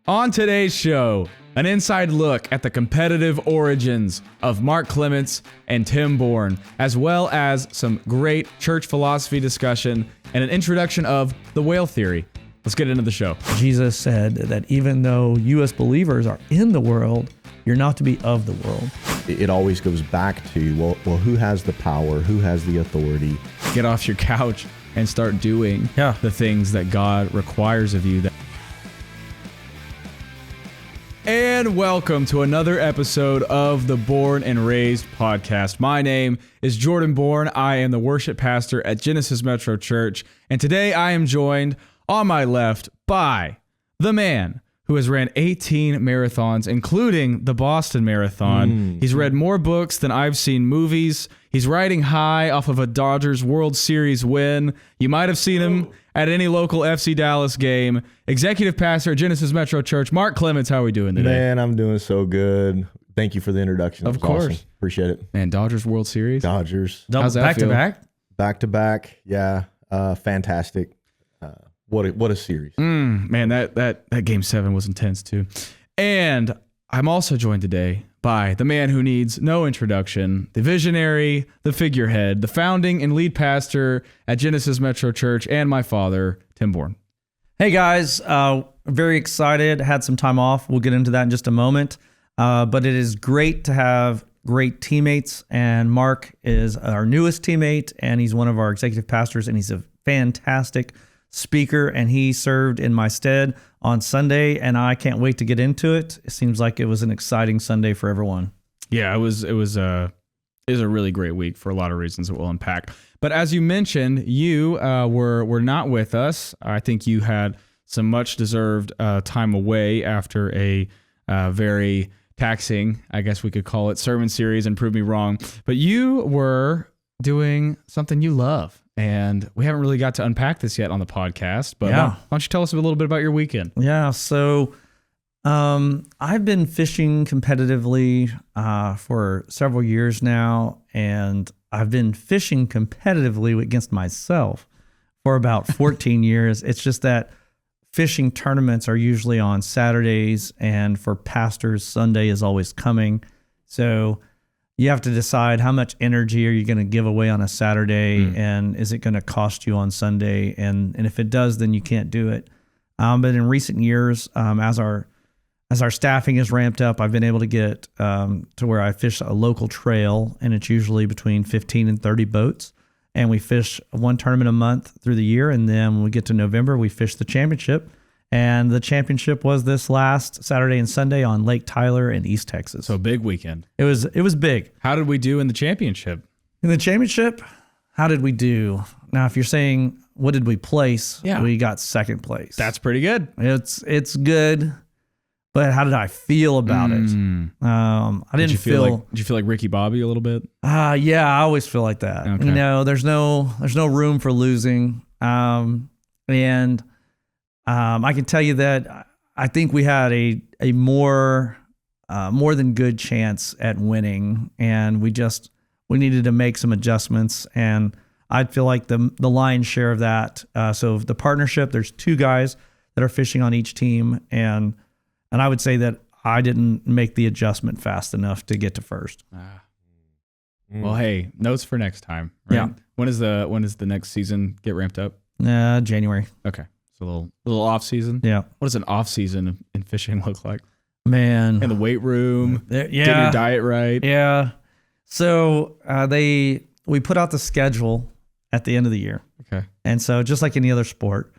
On today's show, an inside look at the competitive origins of Mark Clements and Tim Bourne, as well as some great church philosophy discussion and an introduction of the whale theory. Let's get into the show. Jesus said that even though you as believers are in the world, you're not to be of the world. It always goes back to, well, who has the power? Who has the authority? Get off your couch and start doing the things that God requires of you. And welcome to another episode of the Bourne and Raised podcast. My name is Jordan Bourne. I am the worship pastor at Genesis Metro Church. And today I am joined on my left by the man who has ran 18 marathons, including the Boston Marathon. He's read more books than I've seen movies. He's riding high off of a Dodgers World Series win. You might have seen him at any local FC Dallas game. Executive pastor at Genesis Metro Church, Mark Clements. How are we doing today? Man, I'm doing so good. Thank you for the introduction. Of course. Awesome. Appreciate it. Man, Dodgers World Series? Dodgers. How's that back feel? to back? Back to back. Yeah. Fantastic. What a series. Man, that game 7 was intense too. And I'm also joined today by the man who needs no introduction, the visionary, the figurehead, the founding and lead pastor at Genesis Metro Church, and my father, Tim Bourne. Hey guys, very excited. Had some time off. We'll get into that in just a moment. But it is great to have great teammates. And Mark is our newest teammate, and he's one of our executive pastors, and he's a fantastic speaker, and he served in my stead on Sunday, and I can't wait to get into it. It seems like it was an exciting Sunday for everyone. Yeah, it was a really great week for a lot of reasons that we'll unpack. But as you mentioned, you were not with us. I think you had some much deserved time away after a very taxing, I guess we could call it, sermon series, and prove me wrong. But you were doing something you love. And we haven't really got to unpack this yet on the podcast, but why don't you tell us a little bit about your weekend? Yeah, so I've been fishing competitively for several years now, and I've been fishing competitively against myself for about 14 years. It's just that fishing tournaments are usually on Saturdays, and for pastors, Sunday is always coming. So you have to decide how much energy are you going to give away on a Saturday, and is it going to cost you on Sunday? And if it does, then you can't do it. But in recent years, as our staffing is ramped up, I've been able to get to where I fish a local trail, and it's usually between 15 and 30 boats. And we fish one tournament a month through the year, and then when we get to November, we fish the championship. And the championship was this last Saturday and Sunday on Lake Tyler in East Texas. So a big weekend. It was big. How did we do in the championship? In the championship, how did we do? Now, if you're saying what did we place, we got second place. That's pretty good. It's good, but how did I feel about it? I didn't feel. Did you feel like Ricky Bobby a little bit? Yeah, I always feel like that. Okay. You know, there's no room for losing, and. I can tell you that I think we had a more than good chance at winning, and we needed to make some adjustments, and I feel like the lion's share of that. So the partnership, there's 2 guys that are fishing on each team, and I would say that I didn't make the adjustment fast enough to get to first. Well, hey, notes for next time. Right? Yeah. When is the next season get ramped up? January. Okay. So a little off season. Yeah. What does an off season in fishing look like? Man. In the weight room. Getting your diet right. Yeah. So we put out the schedule at the end of the year. Okay. And so just like any other sport,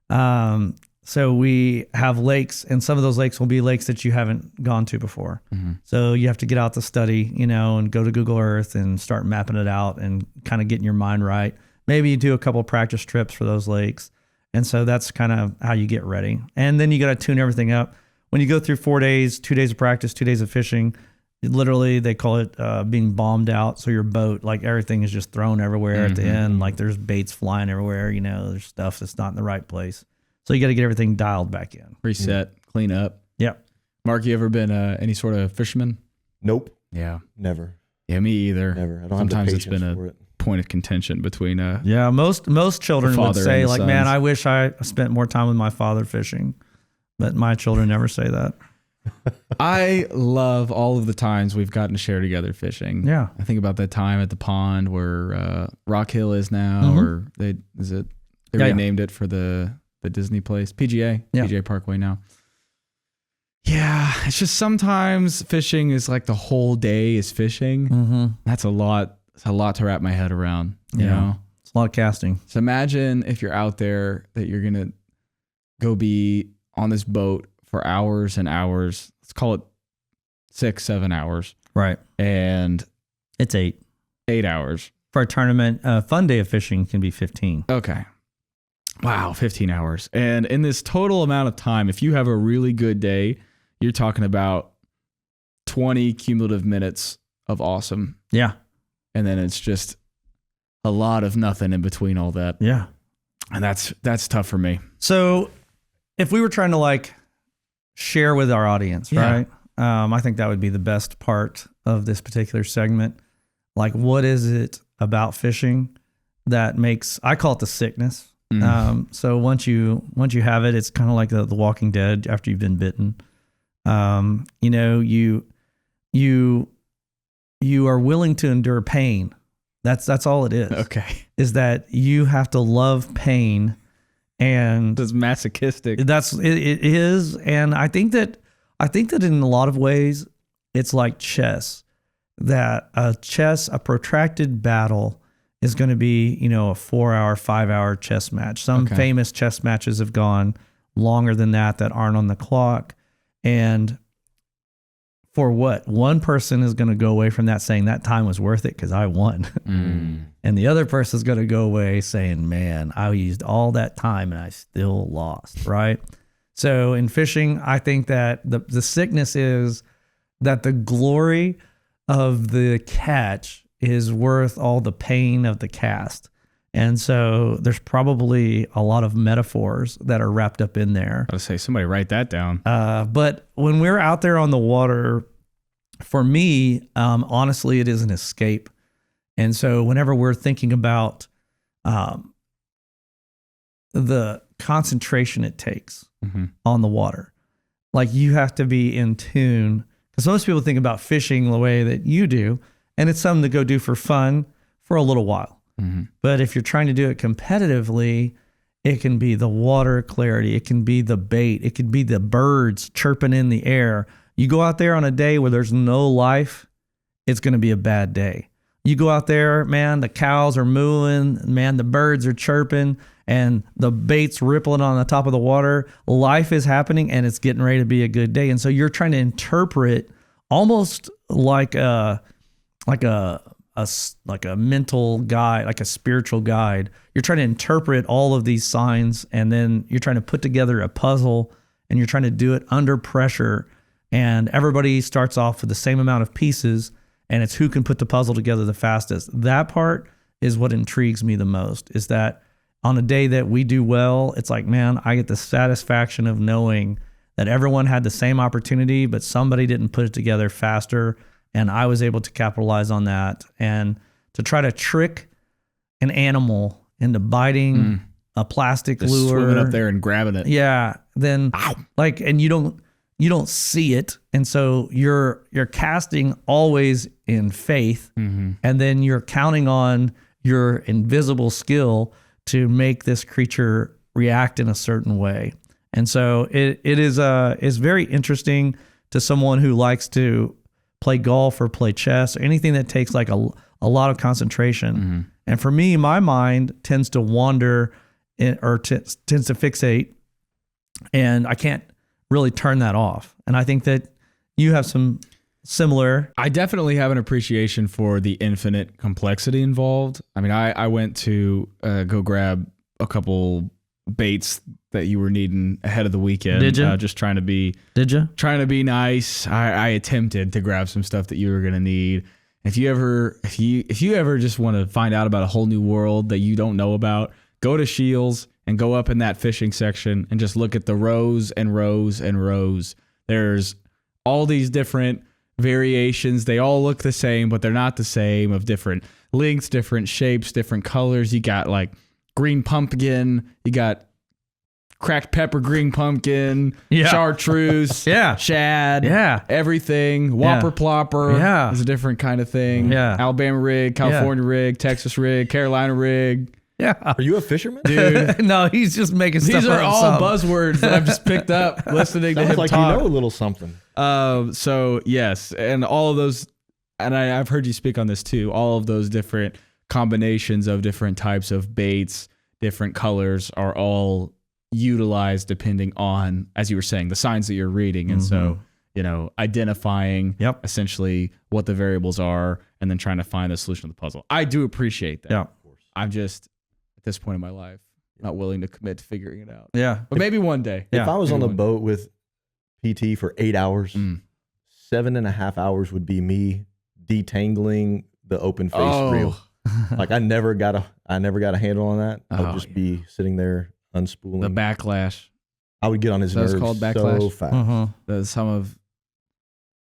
so we have lakes, and some of those lakes will be lakes that you haven't gone to before. Mm-hmm. So you have to get out the study, and go to Google Earth and start mapping it out and kind of getting your mind right. Maybe you do a couple of practice trips for those lakes. And so that's kind of how you get ready. And then you got to tune everything up. When you go through 4 days, 2 days of practice, 2 days of fishing, literally they call it being bombed out. So your boat, like everything is just thrown everywhere at the end. Like there's baits flying everywhere, there's stuff that's not in the right place. So you got to get everything dialed back in. Reset, clean up. Yep. Mark, you ever been any sort of fisherman? Nope. Yeah. Never. Yeah, me either. Never. I don't Sometimes have the it's been for it. Point of contention between most children would say, like, sons. man, I wish I spent more time with my father fishing. but my children never say that. I love all of the times we've gotten to share together fishing. Yeah. I think about that time at the pond where Rock Hill is now, or they renamed it for the Disney place, PGA Parkway now. Yeah, it's just sometimes fishing is like the whole day is fishing. That's a lot. It's a lot to wrap my head around. You know, it's a lot of casting. So imagine if you're out there that you're gonna go be on this boat for hours and hours. Let's call it 6-7 hours. Right. And it's 8 hours for a tournament. A fun day of fishing can be 15. Okay. Wow, 15 hours. And in this total amount of time, if you have a really good day, you're talking about 20 cumulative minutes of awesome. Yeah. And then it's just a lot of nothing in between all that. Yeah. And that's tough for me. So if we were trying to like share with our audience, right? I think that would be the best part of this particular segment. Like, what is it about fishing that makes, I call it the sickness. So once you have it, it's kind of like the Walking Dead after you've been bitten. You know, you are willing to endure pain. That's all it is. Okay. Is that you have to love pain, and it's masochistic. It is. And I think that in a lot of ways, it's like chess, that a protracted battle is going to be, you know, a 4-hour, 5-hour chess match. Some famous chess matches have gone longer than that aren't on the clock. And for what? One person is going to go away from that saying that time was worth it because I won. And the other person is going to go away saying, man, I used all that time and I still lost, right? So in fishing, I think that the sickness is that the glory of the catch is worth all the pain of the cast. And so there's probably a lot of metaphors that are wrapped up in there. I was say, somebody write that down. But when we're out there on the water, for me, honestly, it is an escape. And so whenever we're thinking about the concentration it takes on the water, like you have to be in tune, because most people think about fishing the way that you do, and it's something to go do for fun for a little while. But if you're trying to do it competitively, it can be the water clarity, it can be the bait, it could be the birds chirping in the air. You go out there on a day where there's no life, it's going to be a bad day. You go out there, man, the cows are mooing, man, the birds are chirping, and the bait's rippling on the top of the water. Life is happening, and it's getting ready to be a good day. And so you're trying to interpret almost like a mental guide, like a spiritual guide. You're trying to interpret all of these signs, and then you're trying to put together a puzzle, and you're trying to do it under pressure. And everybody starts off with the same amount of pieces, and it's who can put the puzzle together the fastest. That part is what intrigues me the most, is that on a day that we do well, it's like, man, I get the satisfaction of knowing that everyone had the same opportunity, but somebody didn't put it together faster, and I was able to capitalize on that. And to try to trick an animal into biting a plastic Just lure, swimming up there and grabbing it. yeah, then like, and you don't see it, and so you're casting always in faith, and then you're counting on your invisible skill to make this creature react in a certain way. And so it is very interesting to someone who likes to play golf or play chess or anything that takes like a lot of concentration. And for me, my mind tends to wander tends to fixate, and I can't really turn that off. And I think that you have some similar. I definitely have an appreciation for the infinite complexity involved. I mean, I went to go grab a couple baits that you were needing ahead of the weekend. Did you? Just trying to be. Did you? Trying to be nice. I attempted to grab some stuff that you were going to need. If you ever just want to find out about a whole new world that you don't know about, go to Shields and go up in that fishing section and just look at the rows and rows and rows. There's all these different variations. They all look the same, but they're not the same, of different lengths, different shapes, different colors. You got like green pumpkin, you got cracked pepper, green pumpkin, Yeah. chartreuse, Yeah. shad, Yeah. everything. Whopper plopper Yeah. is a different kind of thing. Yeah. Alabama rig, California rig, Texas rig, Carolina rig. Yeah. Are you a fisherman? Dude, No, he's just making stuff these are up. all some. buzzwords that I've just picked up listening to Sounds him like talk. you know a little something. So yes, and all of those, and I've heard you speak on this too. All of those different combinations of different types of baits, different colors, are all utilized depending on, as you were saying, the signs that you're reading, and so identifying essentially what the variables are, and then trying to find the solution to the puzzle. I do appreciate that. Yeah. I'm just at this point in my life not willing to commit to figuring it out. Yeah. But maybe one day. Yeah. If I was on the Maybe one boat with PT for 8 hours, 7.5 hours would be me detangling the open face reel. Like I never got a handle on that. I would just be sitting there unspooling. the backlash. I would get on his That's nerves called backlash? so fast. Some of,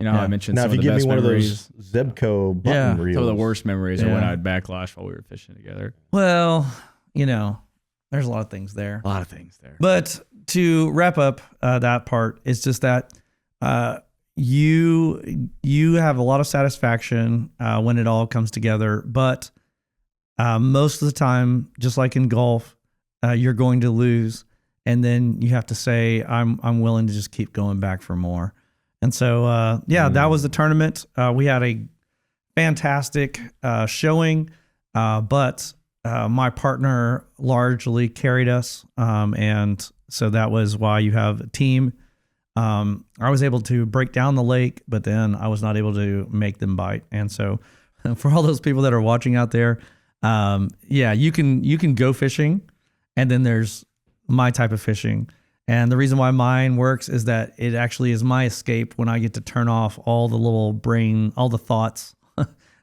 how I mentioned Now, some if of you the give best me one memories. of those Zebco button reels, Some of the worst memories are when Yeah. I'd backlash while we were fishing together. Well, there's a lot of things there. A lot of things there. But to wrap up that part, it's just that you have a lot of satisfaction when it all comes together. But most of the time, just like in golf, you're going to lose, and then you have to say, "I'm willing to just keep going back for more." And so, that was the tournament. We had a fantastic showing, but my partner largely carried us, and so that was why you have a team. I was able to break down the lake, but then I was not able to make them bite. And so, for all those people that are watching out there, you can go fishing, and then there's my type of fishing. And the reason why mine works is that it actually is my escape when I get to turn off all the thoughts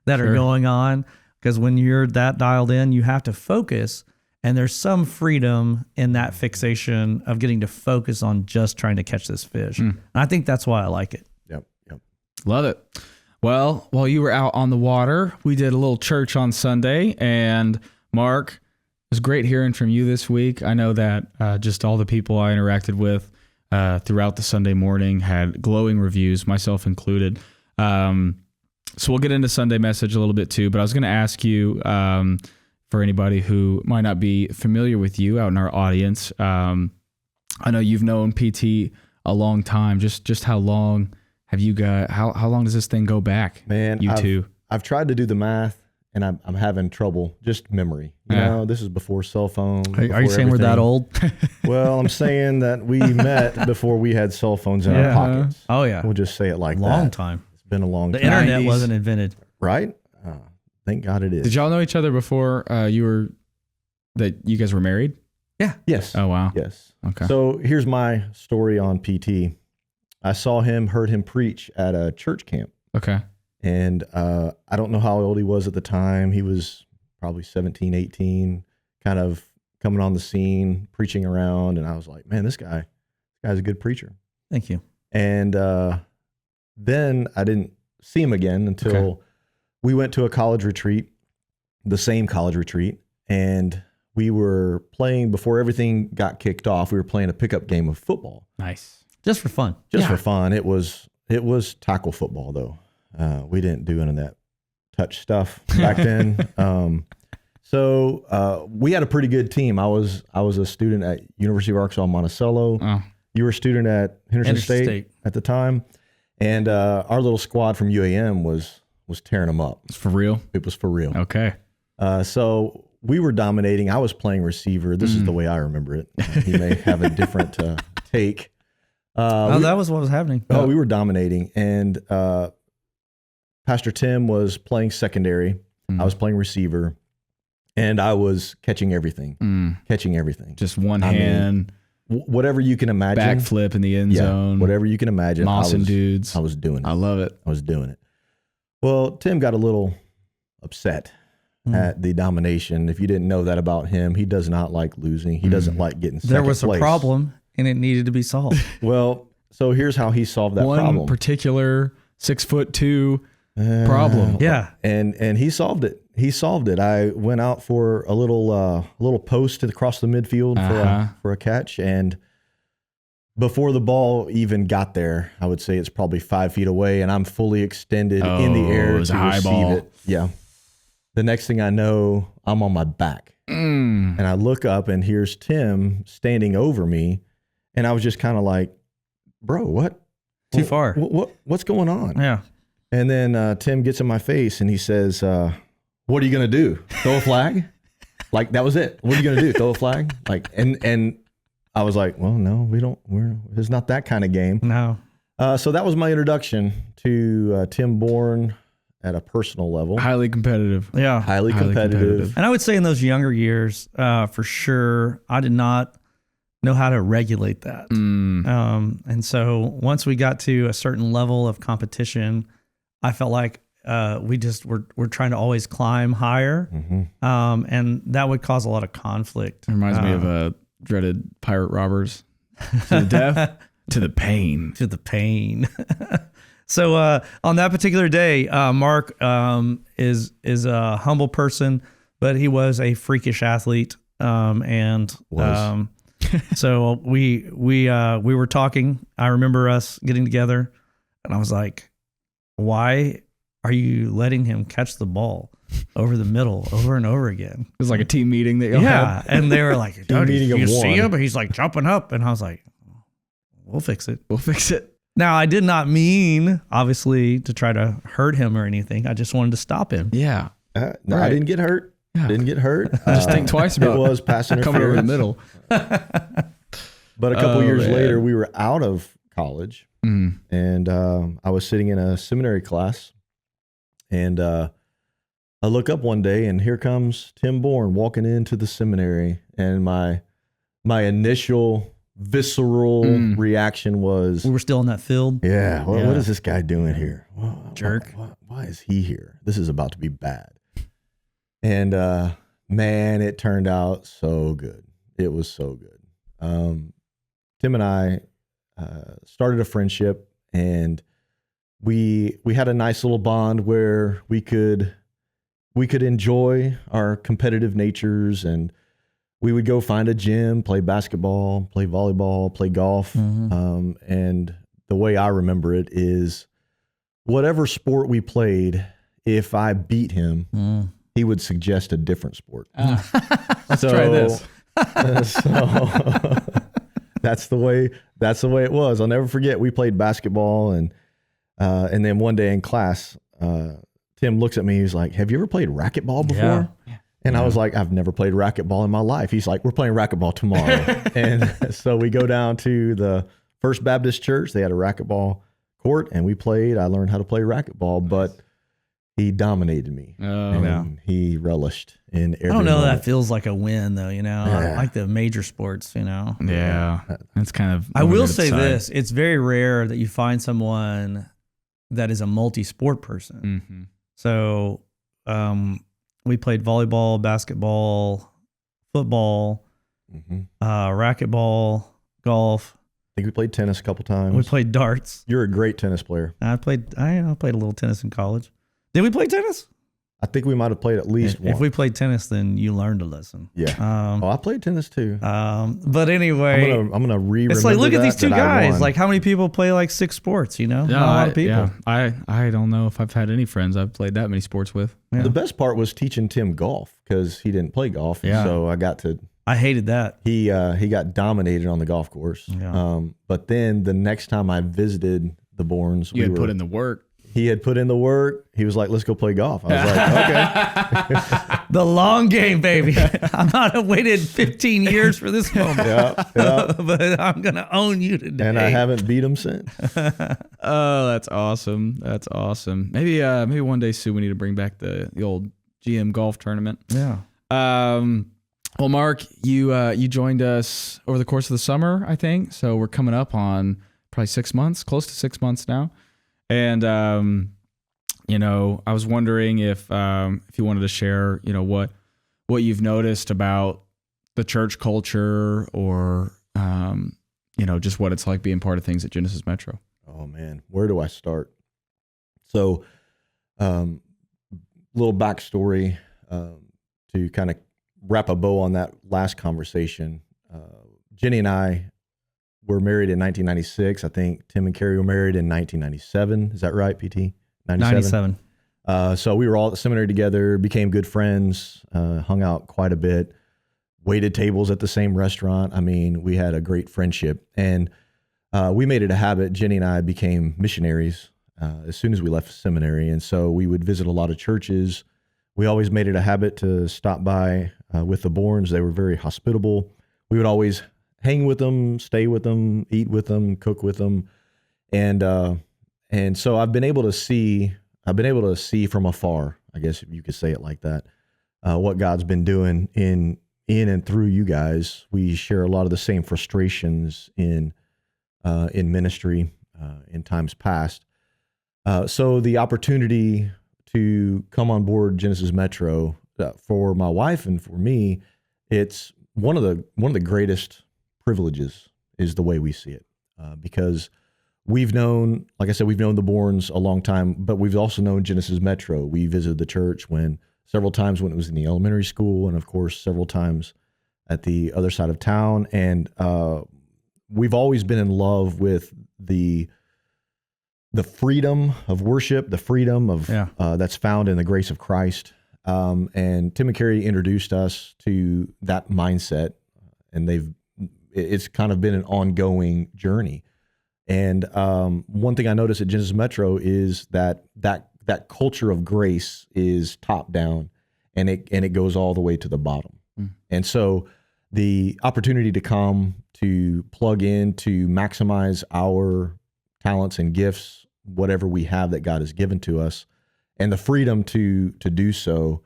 that are going on. Because when you're that dialed in, you have to focus, and there's some freedom in that fixation of getting to focus on just trying to catch this fish. And I think that's why I like it. Yep. Love it. Well, while you were out on the water, we did a little church on Sunday, and Mark, it was great hearing from you this week. I know that just all the people I interacted with throughout the Sunday morning had glowing reviews, myself included. So we'll get into Sunday message a little bit too, but I was going to ask you, for anybody who might not be familiar with you out in our audience, I know you've known PT a long time. Just how long have you got? How long does this thing go back? Man, you two. I've tried to do the math, and I'm having trouble. Just memory. You know, this is before cell phones. Are you saying we're that old? Well, I'm saying that we met before we had cell phones in our pockets. Oh yeah, We'll just say it like that. long time. It's been a long The time. internet 90s. wasn't invented. Right? Thank God it is. Did y'all know each other before you guys were married? Yes. Oh wow. Yes. Okay. So here's my story on PT. I heard him preach at a church camp. Okay. And I don't know how old he was at the time. He was probably 17, 18, kind of coming on the scene, preaching around. And I was like, man, this guy's a good preacher. Thank you. And then I didn't see him again until we went to a college retreat, the same college retreat. And we were playing, before everything got kicked off, we were playing a pickup game of football. Nice. Just for fun. Just for fun. It was tackle football though. We didn't do any of that touch stuff back then. So we had a pretty good team. I was a student at University of Arkansas Monticello. Oh. You were a student at Henderson State at the time, and our little squad from UAM was tearing them up. It's for real. It was for real. Okay. So we were dominating. I was playing receiver. This is the way I remember it. He may have a different take. That was what was happening. We were dominating, and Pastor Tim was playing secondary. I was playing receiver, and I was catching everything. Just one hand, whatever you can imagine. backflip in the end zone. Whatever you can imagine. Mossing dudes. I was doing it. I love it. I was doing it. Well, Tim got a little upset at the domination. If you didn't know that about him, he does not like losing. He doesn't like getting second There was place. a problem, and it needed to be solved. Well, so here's how he solved that problem. One particular 6'2" problem. Yeah. And he solved it. He solved it. I went out for a little post across the midfield for a catch, and before the ball even got there, I would say it's probably 5 feet away, and I'm fully extended in the air to receive it. Yeah. The next thing I know, I'm on my back, and I look up, and here's Tim standing over me, and I was just kind of like, "Bro, what? Too far. What's going on?" Yeah. And then Tim gets in my face, and he says, "What are you gonna do? Throw a flag?" Like, that was it. What are you gonna do? Throw a flag? Like, and I was like, "Well, no, it's not that kind of game." No. So that was my introduction to Tim Bourne at a personal level. Highly competitive. Yeah. Highly competitive. And I would say in those younger years, for sure, I did not know how to regulate that. And so once we got to a certain level of competition, I felt like we're trying to always climb higher, and that would cause a lot of conflict. It reminds me of dreaded pirate robbers. To the death, to the pain. To the pain. So on that particular day, Mark is a humble person, but he was a freakish athlete, and so we were talking. I remember us getting together, and I was like, "Why are you letting him catch the ball over the middle over and over again?" It was like a team meeting that y'all had. And they were like, "Did meeting you of see one." him?" He's like jumping up, and I was like, "We'll fix it." We'll fix it. Now, I did not mean, obviously, to try to hurt him or anything. I just wanted to stop him. Yeah. No, Right. I didn't get hurt. Yeah. Didn't get hurt. Just think twice about it. Was pass coming over the interference. middle. But a couple years man. later, we were out of college, and I was sitting in a seminary class, and I look up one day, and here comes Tim Bourne walking into the seminary, and my initial visceral reaction was, We were still in that field. "Yeah, what is this guy doing here? Jerk. Why is he here? This is about to be bad." And man, it turned out so good. It was so good. Tim and I started a friendship, and we had a nice little bond where we could enjoy our competitive natures, and we would go find a gym, play basketball, play volleyball, play golf. And the way I remember it is, whatever sport we played, if I beat him, he would suggest a different sport. Let's try this. So that's the way it was. I'll never forget, we played basketball, and then one day in class, Tim looks at me, he's like, "Have you ever played racquetball before?" Yeah. And I was like, "I've never played racquetball in my life." He's like, "We're playing racquetball tomorrow." And so we go down to the First Baptist Church. They had a racquetball court, and we played. I learned how to play racquetball, but he dominated me. And he relished in every I don't know. moment. That feels like a win, though. Yeah. Like the major sports. Yeah. That's kind of. I will to say decide. this: it's very rare that you find someone that is a multi-sport person. So, we played volleyball, basketball, football, racquetball, golf. I think we played tennis a couple times. We played darts. You're a great tennis player. I played a little tennis in college. Did we play tennis? I think we might have played at least one. If we played tennis, then you learned a lesson. Yeah. I played tennis too. But anyway, I'm gonna re-remember it's like, look at these two that I guys. won. Like, how many people play like 6 sports? Not a Yeah, lot of people. Yeah. I don't know if I've had any friends I've played that many sports with. Yeah. The best part was teaching Tim golf, because he didn't play golf. And so I got to. I hated that. He got dominated on the golf course. Yeah. But then the next time I visited the Bournes, You had put in the work. He had put in the work. He was like, "Let's go play golf." I was like, "Okay." The long game, baby. I might have waited 15 years for this moment. But I'm going to own you today. And I haven't beat him since. Oh, that's awesome. That's awesome. Maybe one day soon we need to bring back the old GM golf tournament. Yeah. Well, Mark, you joined us over the course of the summer, I think. So we're coming up on probably 6 months, close to 6 months now. And I was wondering if you wanted to share, what you've noticed about the church culture, or just what it's like being part of things at Genesis Metro. Oh man, where do I start? So little backstory to kind of wrap a bow on that last conversation. Jenny and I were married in 1996. I think Tim and Carrie were married in 1997. Is that right, PT? 97. So we were all at the seminary together, became good friends, hung out quite a bit, waited tables at the same restaurant. I mean, we had a great friendship. And we made it a habit. Jenny and I became missionaries as soon as we left seminary. And so we would visit a lot of churches. We always made it a habit to stop by with the Bournes. They were very hospitable. We would always hang with them, stay with them, eat with them, cook with them. And so I've been able to see from afar, I guess if you could say it like that, what God's been doing in and through you guys. We share a lot of the same frustrations in ministry in times past. So the opportunity to come on board Genesis Metro for my wife and for me, it's one of the greatest privileges is the way we see it, because we've known, like I said, we've known the Bournes a long time, but we've also known Genesis Metro. We visited the church several times when it was in the elementary school, and of course several times at the other side of town. And we've always been in love with the freedom of worship, the freedom of that's found in the grace of Christ. And Tim and Carrie introduced us to that mindset, and it's kind of been an ongoing journey. And one thing I noticed at Genesis Metro is that culture of grace is top down, and it goes all the way to the bottom. And so the opportunity to come to plug in, to maximize our talents and gifts, whatever we have that God has given to us, and the freedom to do so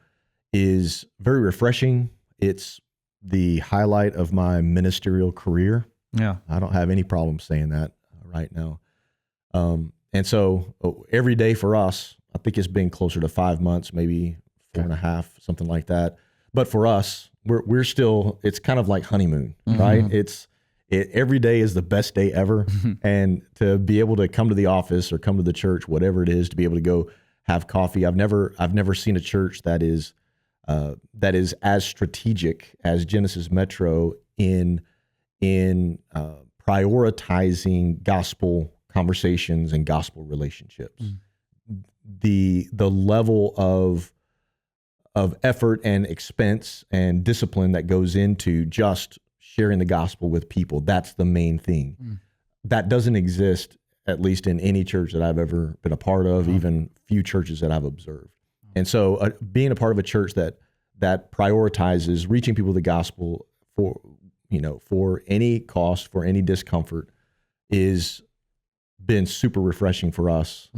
is very refreshing. It's the highlight of my ministerial career. Yeah. I don't have any problem saying that right now. And so every day for us, I think it's been closer to 5 months, maybe 4.5, something like that. But for us, we're still, it's kind of like honeymoon, right? Every day is the best day ever. And to be able to come to the office or come to the church, whatever it is, to be able to go have coffee. I've never seen a church that is as strategic as Genesis Metro in prioritizing gospel conversations and gospel relationships. The level of effort and expense and discipline that goes into just sharing the gospel with people, that's the main thing. That doesn't exist, at least in any church that I've ever been a part of, even few churches that I've observed. And so being a part of a church that prioritizes reaching people with the gospel for any cost, for any discomfort, is been super refreshing for us.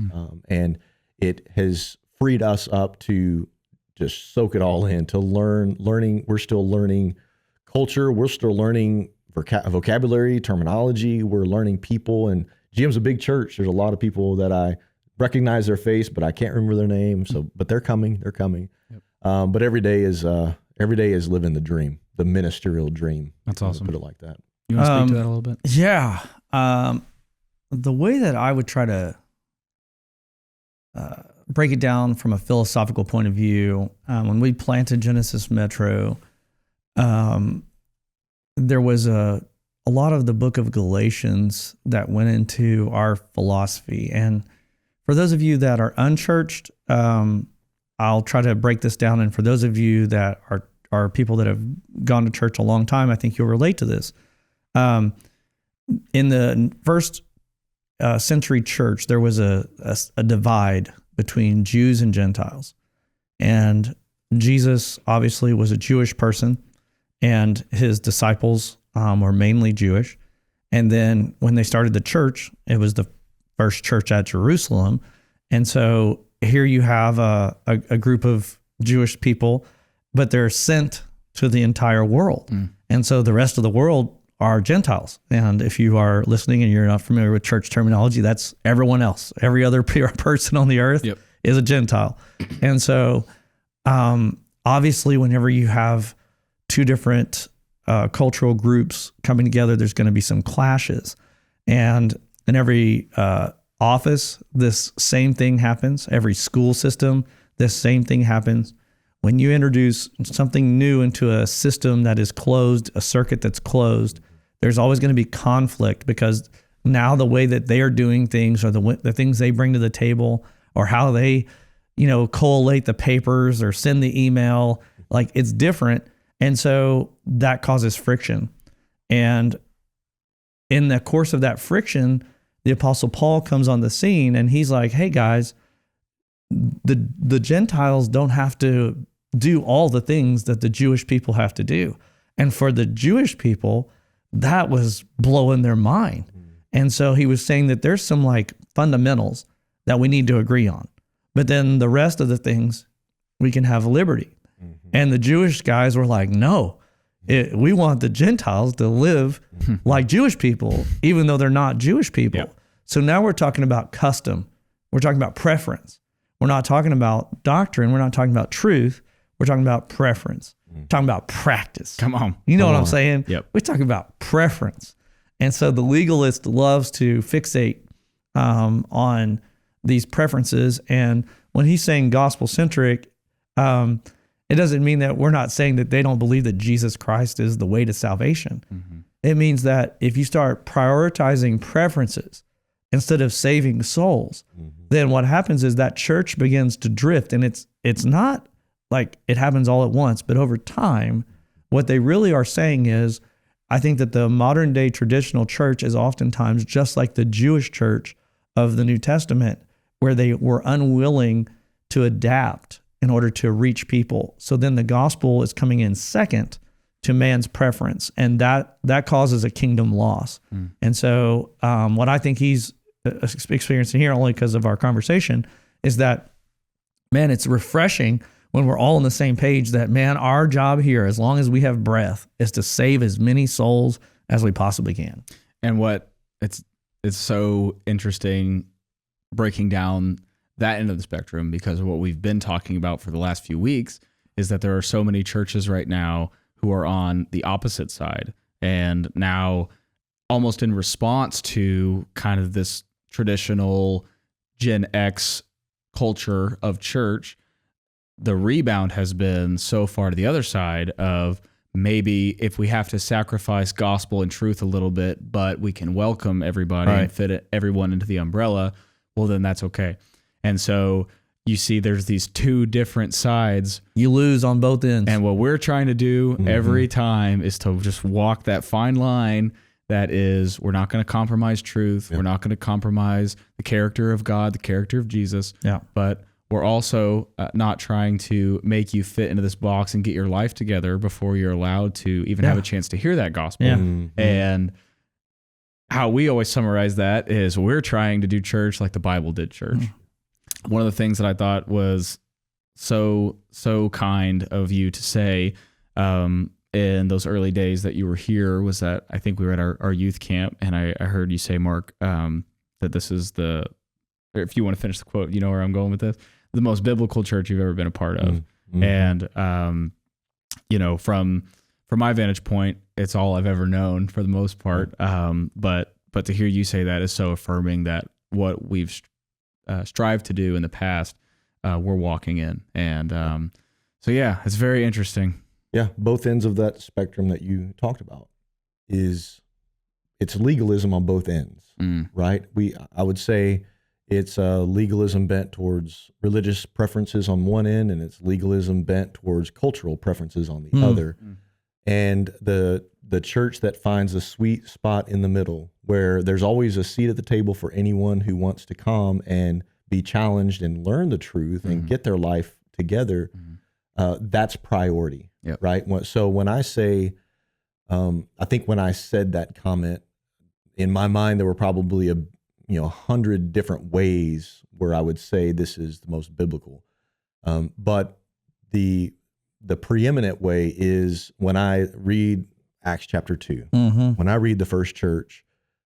And it has freed us up to just soak it all in, to learning. We're still learning culture. We're still learning vocabulary, terminology. We're learning people. And GM's a big church. There's a lot of people that I recognize their face, but I can't remember their name. But they're coming. They're coming. Yep. But every day is living the dream, the ministerial dream. That's awesome. Put it like that. You want to speak to that a little bit? Yeah. The way that I would try to break it down from a philosophical point of view, when we planted Genesis Metro, there was a lot of the book of Galatians that went into our philosophy. And for those of you that are unchurched, I'll try to break this down. And for those of you that are people that have gone to church a long time, I think you'll relate to this. In the first century church, there was a divide between Jews and Gentiles. And Jesus obviously was a Jewish person, and his disciples were mainly Jewish. And then when they started the church, it was the first church at Jerusalem. And so here you have a group of Jewish people, but they're sent to the entire world. And so the rest of the world are Gentiles. And if you are listening and you're not familiar with church terminology, that's everyone else. Every other person on the earth is a Gentile. And so obviously, whenever you have two different cultural groups coming together, there's going to be some clashes. And in every office, this same thing happens. Every school system, this same thing happens. When you introduce something new into a system that is closed, a circuit that's closed, there's always going to be conflict, because now the way that they are doing things, or the things they bring to the table, or how they, collate the papers or send the email, like, it's different. And so that causes friction. And in the course of that friction, the Apostle Paul comes on the scene, and he's like, hey guys, the Gentiles don't have to do all the things that the Jewish people have to do. And for the Jewish people, that was blowing their mind. And so he was saying that there's some like fundamentals that we need to agree on, but then the rest of the things we can have liberty. And the Jewish guys were like, no, we want the Gentiles to live like Jewish people, even though they're not Jewish people. Yep. So now we're talking about custom. We're talking about preference. We're not talking about doctrine. We're not talking about truth. We're talking about preference. We're talking about practice. Come on. You know what I'm saying? Yep. We're talking about preference. And so the legalist loves to fixate on these preferences. And when he's saying gospel-centric, it doesn't mean that we're not saying that they don't believe that Jesus Christ is the way to salvation. It means that if you start prioritizing preferences instead of saving souls, then what happens is that church begins to drift. And it's not like it happens all at once, but over time, what they really are saying is, I think that the modern day traditional church is oftentimes just like the Jewish church of the New Testament, where they were unwilling to adapt in order to reach people. So then the gospel is coming in second to man's preference, and that causes a kingdom loss. And so what I think he's experiencing here, only because of our conversation, is that, man, it's refreshing when we're all on the same page that, man, our job here, as long as we have breath, is to save as many souls as we possibly can. And what it's so interesting breaking down that end of the spectrum, because what we've been talking about for the last few weeks is that there are so many churches right now who are on the opposite side. And now, almost in response to kind of this traditional Gen X culture of church, the rebound has been so far to the other side of, maybe if we have to sacrifice gospel and truth a little bit, but we can welcome everybody and fit everyone into the umbrella, well, then that's okay. And so you see there's these two different sides. You lose on both ends. And what we're trying to do every time is to just walk that fine line that is, we're not going to compromise truth. We're not going to compromise the character of God, the character of Jesus. But we're also not trying to make you fit into this box and get your life together before you're allowed to even have a chance to hear that gospel. And how we always summarize that is, we're trying to do church like the Bible did church. One of the things that I thought was so kind of you to say in those early days that you were here was that I think we were at our youth camp, and I heard you say, Mark, that this is if you want to finish the quote, you know where I'm going with this, the most biblical church you've ever been a part of. And, from my vantage point, it's all I've ever known for the most part. But to hear you say that is so affirming that what we've strived to do in the past, we're walking in. And it's very interesting. Yeah, both ends of that spectrum that you talked about it's legalism on both ends, right? I would say it's legalism bent towards religious preferences on one end, and it's legalism bent towards cultural preferences on the other. And the church that finds a sweet spot in the middle, where there's always a seat at the table for anyone who wants to come and be challenged and learn the truth and get their life together, that's priority, right? So when I say, I think when I said that comment, in my mind, there were probably 100 different ways where I would say this is the most biblical. But the preeminent way is when I read Acts chapter 2, when I read the first church,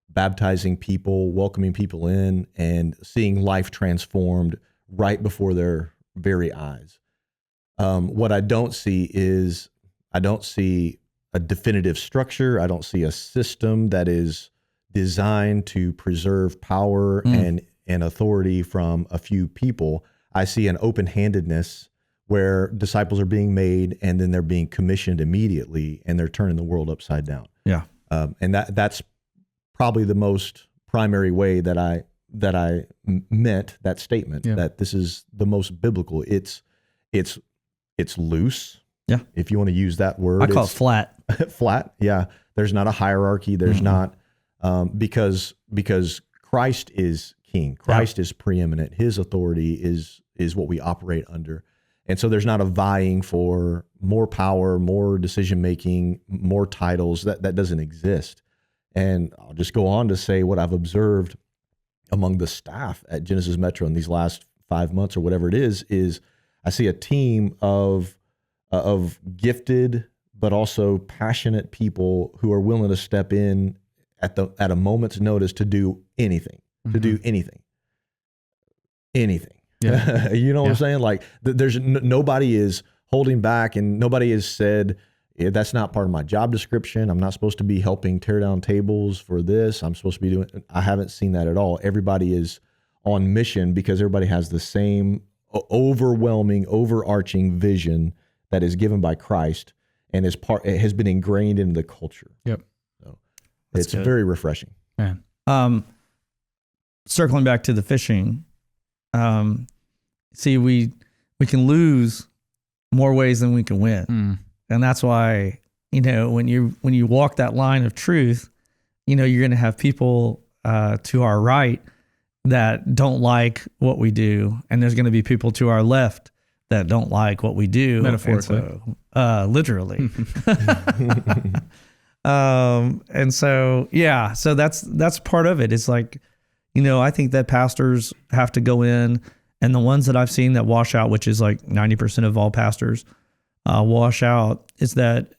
baptizing people, welcoming people in, and seeing life transformed right before their very eyes. What I don't see is, I don't see a definitive structure. I don't see a system that is designed to preserve power and authority from a few people. I see an open-handedness where disciples are being made and then they're being commissioned immediately and they're turning the world upside down. Yeah. And that's probably the most primary way that I meant that statement, that this is the most biblical. It's loose. Yeah. If you want to use that word. I call it flat. Flat. Yeah. There's not a hierarchy. There's not, because Christ is king. Christ is preeminent. His authority is what we operate under. And so there's not a vying for more power, more decision-making, more titles. That doesn't exist. And I'll just go on to say what I've observed among the staff at Genesis Metro in these last 5 months or whatever it is I see a team of gifted but also passionate people who are willing to step in at a moment's notice to do anything, anything. Yeah. You know what I'm saying? Like there's nobody is holding back, and nobody has said, that's not part of my job description. I'm not supposed to be helping tear down tables for this. I'm supposed to be doing. I haven't seen that at all. Everybody is on mission because everybody has the same overwhelming, overarching vision that is given by Christ and it has been ingrained into the culture. Yep. So it's very refreshing. Man. Circling back to the fishing, see, we can lose more ways than we can win. And that's why, when you walk that line of truth, you're going to have people to our right that don't like what we do. And there's going to be people to our left that don't like what we do. Metaphorically. So, literally. And so, so that's part of it. It's like, I think that pastors have to go in, and the ones that I've seen that wash out, which is like 90% of all pastors wash out, is that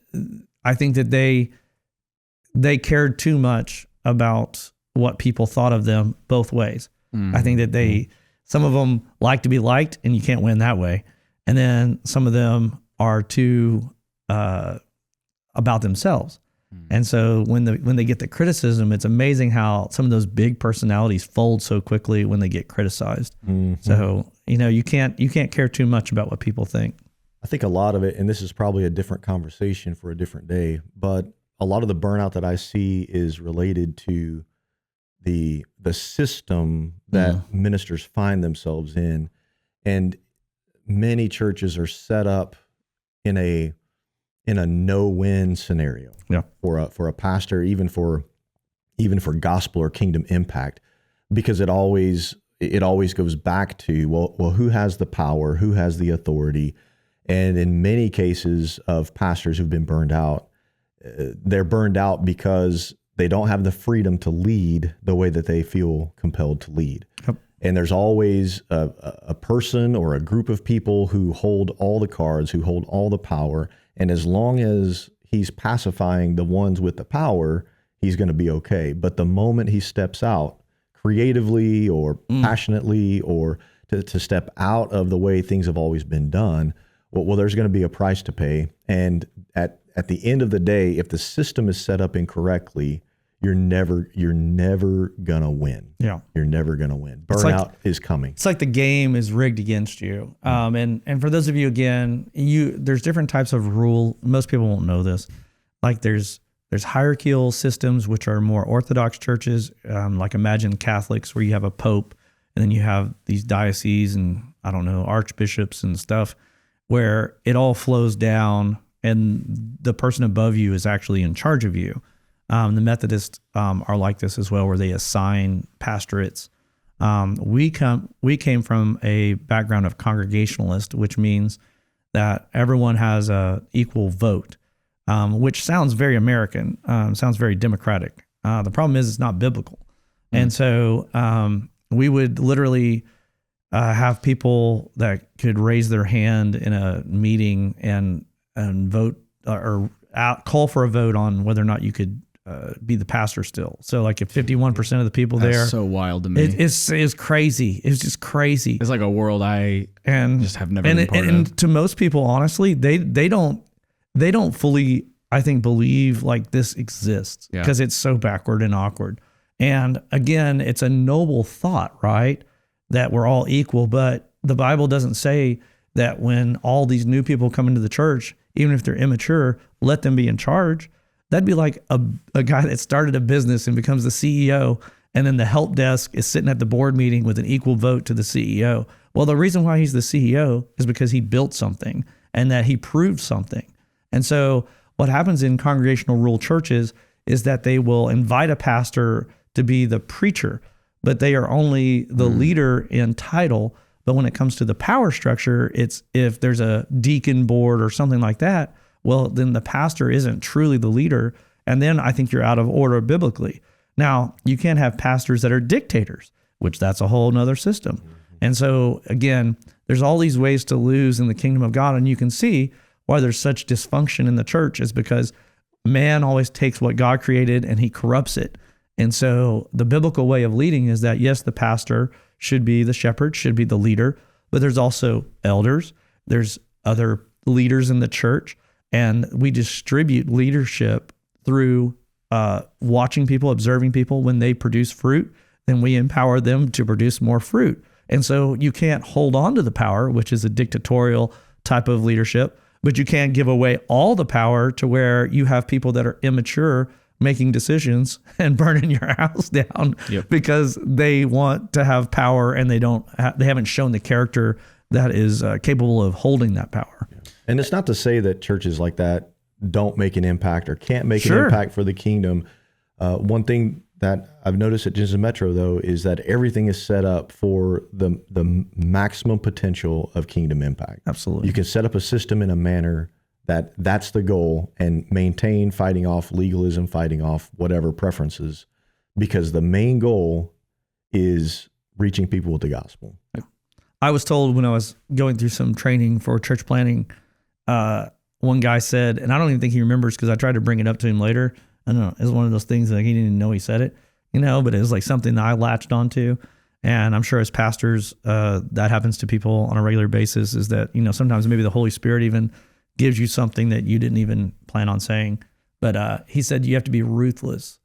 I think that they cared too much about what people thought of them both ways. I think that some of them like to be liked, and you can't win that way. And then some of them are too about themselves. And so when they get the criticism, it's amazing how some of those big personalities fold so quickly when they get criticized. So, you can't care too much about what people think. I think a lot of it, and this is probably a different conversation for a different day, but a lot of the burnout that I see is related to the system that ministers find themselves in. And many churches are set up in a no-win scenario for a pastor, even for gospel or kingdom impact, because it always goes back to, well, who has the power, who has the authority? And in many cases of pastors who've been burned out, they're burned out because they don't have the freedom to lead the way that they feel compelled to lead. Yep. And there's always a person or a group of people who hold all the cards, who hold all the power. And as long as he's pacifying the ones with the power, he's going to be okay. But the moment he steps out creatively or passionately, or to step out of the way things have always been done, well, there's going to be a price to pay. And at the end of the day, if the system is set up incorrectly, you're never gonna win. Yeah, you're never gonna win. Burnout is coming. It's like the game is rigged against you. And for those of you, again, there's different types of rule. Most people won't know this. Like there's hierarchical systems, which are more Orthodox churches. Like imagine Catholics, where you have a pope, and then you have these dioceses and archbishops and stuff, where it all flows down, and the person above you is actually in charge of you. The Methodists are like this as well, where they assign pastorates. We came from a background of Congregationalist, which means that everyone has a equal vote, which sounds very American, sounds very democratic. The problem is it's not biblical. And so we would literally have people that could raise their hand in a meeting and vote or call for a vote on whether or not you could be the pastor still. So like if 51% of the people there, so wild to me. It's crazy. It's just crazy. It's like a world I just have never been part of. And to most people, honestly, they don't fully, I think, believe like this exists because it's so backward and awkward. And again, it's a noble thought, right? That we're all equal, but the Bible doesn't say that when all these new people come into the church, even if they're immature, let them be in charge. That'd be like a guy that started a business and becomes the CEO, and then the help desk is sitting at the board meeting with an equal vote to the CEO. Well, the reason why he's the CEO is because he built something and that he proved something. And so what happens in congregational rule churches is that they will invite a pastor to be the preacher, but they are only the leader in title. But when it comes to the power structure, it's if there's a deacon board or something like that, well, then the pastor isn't truly the leader. And then I think you're out of order biblically. Now, you can't have pastors that are dictators, which that's a whole nother system. And so again, there's all these ways to lose in the kingdom of God. And you can see why there's such dysfunction in the church is because man always takes what God created and he corrupts it. And so the biblical way of leading is that, yes, the pastor should be the shepherd, should be the leader, but there's also elders, there's other leaders in the church, and we distribute leadership through watching people, observing people. When they produce fruit, then we empower them to produce more fruit. And so you can't hold on to the power, which is a dictatorial type of leadership, but you can't give away all the power to where you have people that are immature making decisions and burning your house down because they want to have power and they haven't shown the character that is capable of holding that power. And it's not to say that churches like that don't make an impact or can't make an impact for the kingdom. One thing that I've noticed at Genesis Metro, though, is that everything is set up for the maximum potential of kingdom impact. Absolutely. You can set up a system in a manner that's the goal and maintain fighting off legalism, fighting off whatever preferences, because the main goal is reaching people with the gospel. I was told when I was going through some training for church planning, one guy said, and I don't even think he remembers because I tried to bring it up to him later. I don't know. It was one of those things that he didn't even know he said it, but it was like something that I latched onto. And I'm sure as pastors, that happens to people on a regular basis, is that, sometimes maybe the Holy Spirit even gives you something that you didn't even plan on saying. But he said you have to be ruthless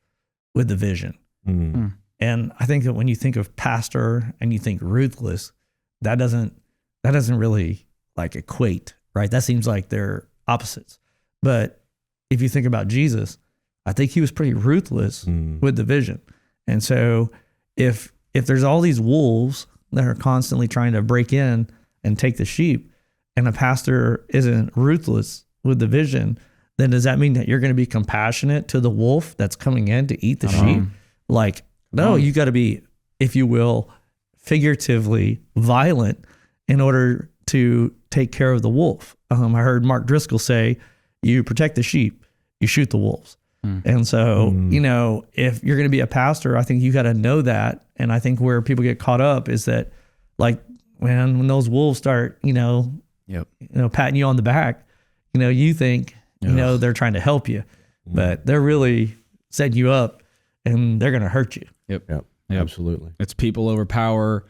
with the vision. Mm-hmm. And I think that when you think of pastor and you think ruthless, that doesn't really like equate, right? That seems like they're opposites. But if you think about Jesus, I think he was pretty ruthless with the vision. And so if there's all these wolves that are constantly trying to break in and take the sheep, and a pastor isn't ruthless with the vision, then does that mean that you're going to be compassionate to the wolf that's coming in to eat the sheep? Like, no, you got to be, if you will, figuratively violent in order to take care of the wolf. I heard Mark Driscoll say, you protect the sheep, you shoot the wolves. And so, if you're going to be a pastor, I think you got to know that. And I think where people get caught up is that, like, when those wolves start, patting you on the back, you think, they're trying to help you, but they're really setting you up and they're going to hurt you. Yep. Absolutely. It's people over power.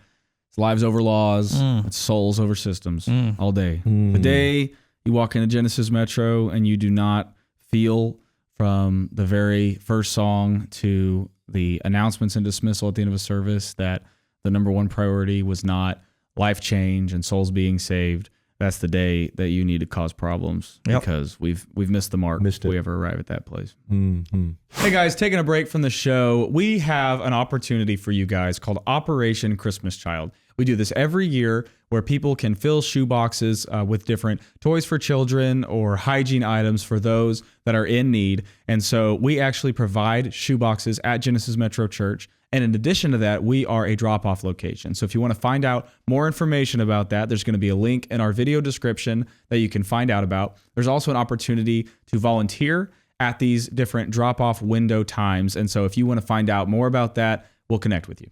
It's lives over laws. It's souls over systems all day. The day you walk into Genesis Metro and you do not feel from the very first song to the announcements and dismissal at the end of a service that the number one priority was not life change and souls being saved, that's the day that you need to cause problems because we've missed the mark if we ever arrive at that place. Hey guys, taking a break from the show, we have an opportunity for you guys called Operation Christmas Child. We do this every year where people can fill shoe boxes with different toys for children or hygiene items for those that are in need. And so we actually provide shoe boxes at Genesis Metro Church. And in addition to that, we are a drop-off location. So if you want to find out more information about that, there's going to be a link in our video description that you can find out about. There's also an opportunity to volunteer at these different drop-off window times. And so if you want to find out more about that, we'll connect with you.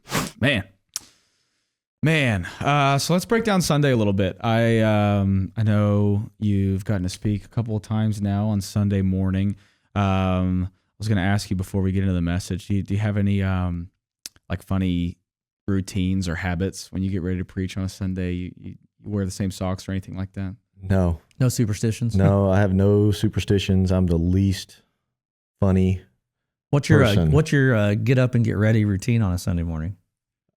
Man, so let's break down Sunday a little bit. I know you've gotten to speak a couple of times now on Sunday morning. I was going to ask you before we get into the message, do you have any like funny routines or habits when you get ready to preach on a Sunday? You wear the same socks or anything like that? No. No superstitions? No, I have no superstitions. I'm the least funny What's your get up and get ready routine on a Sunday morning?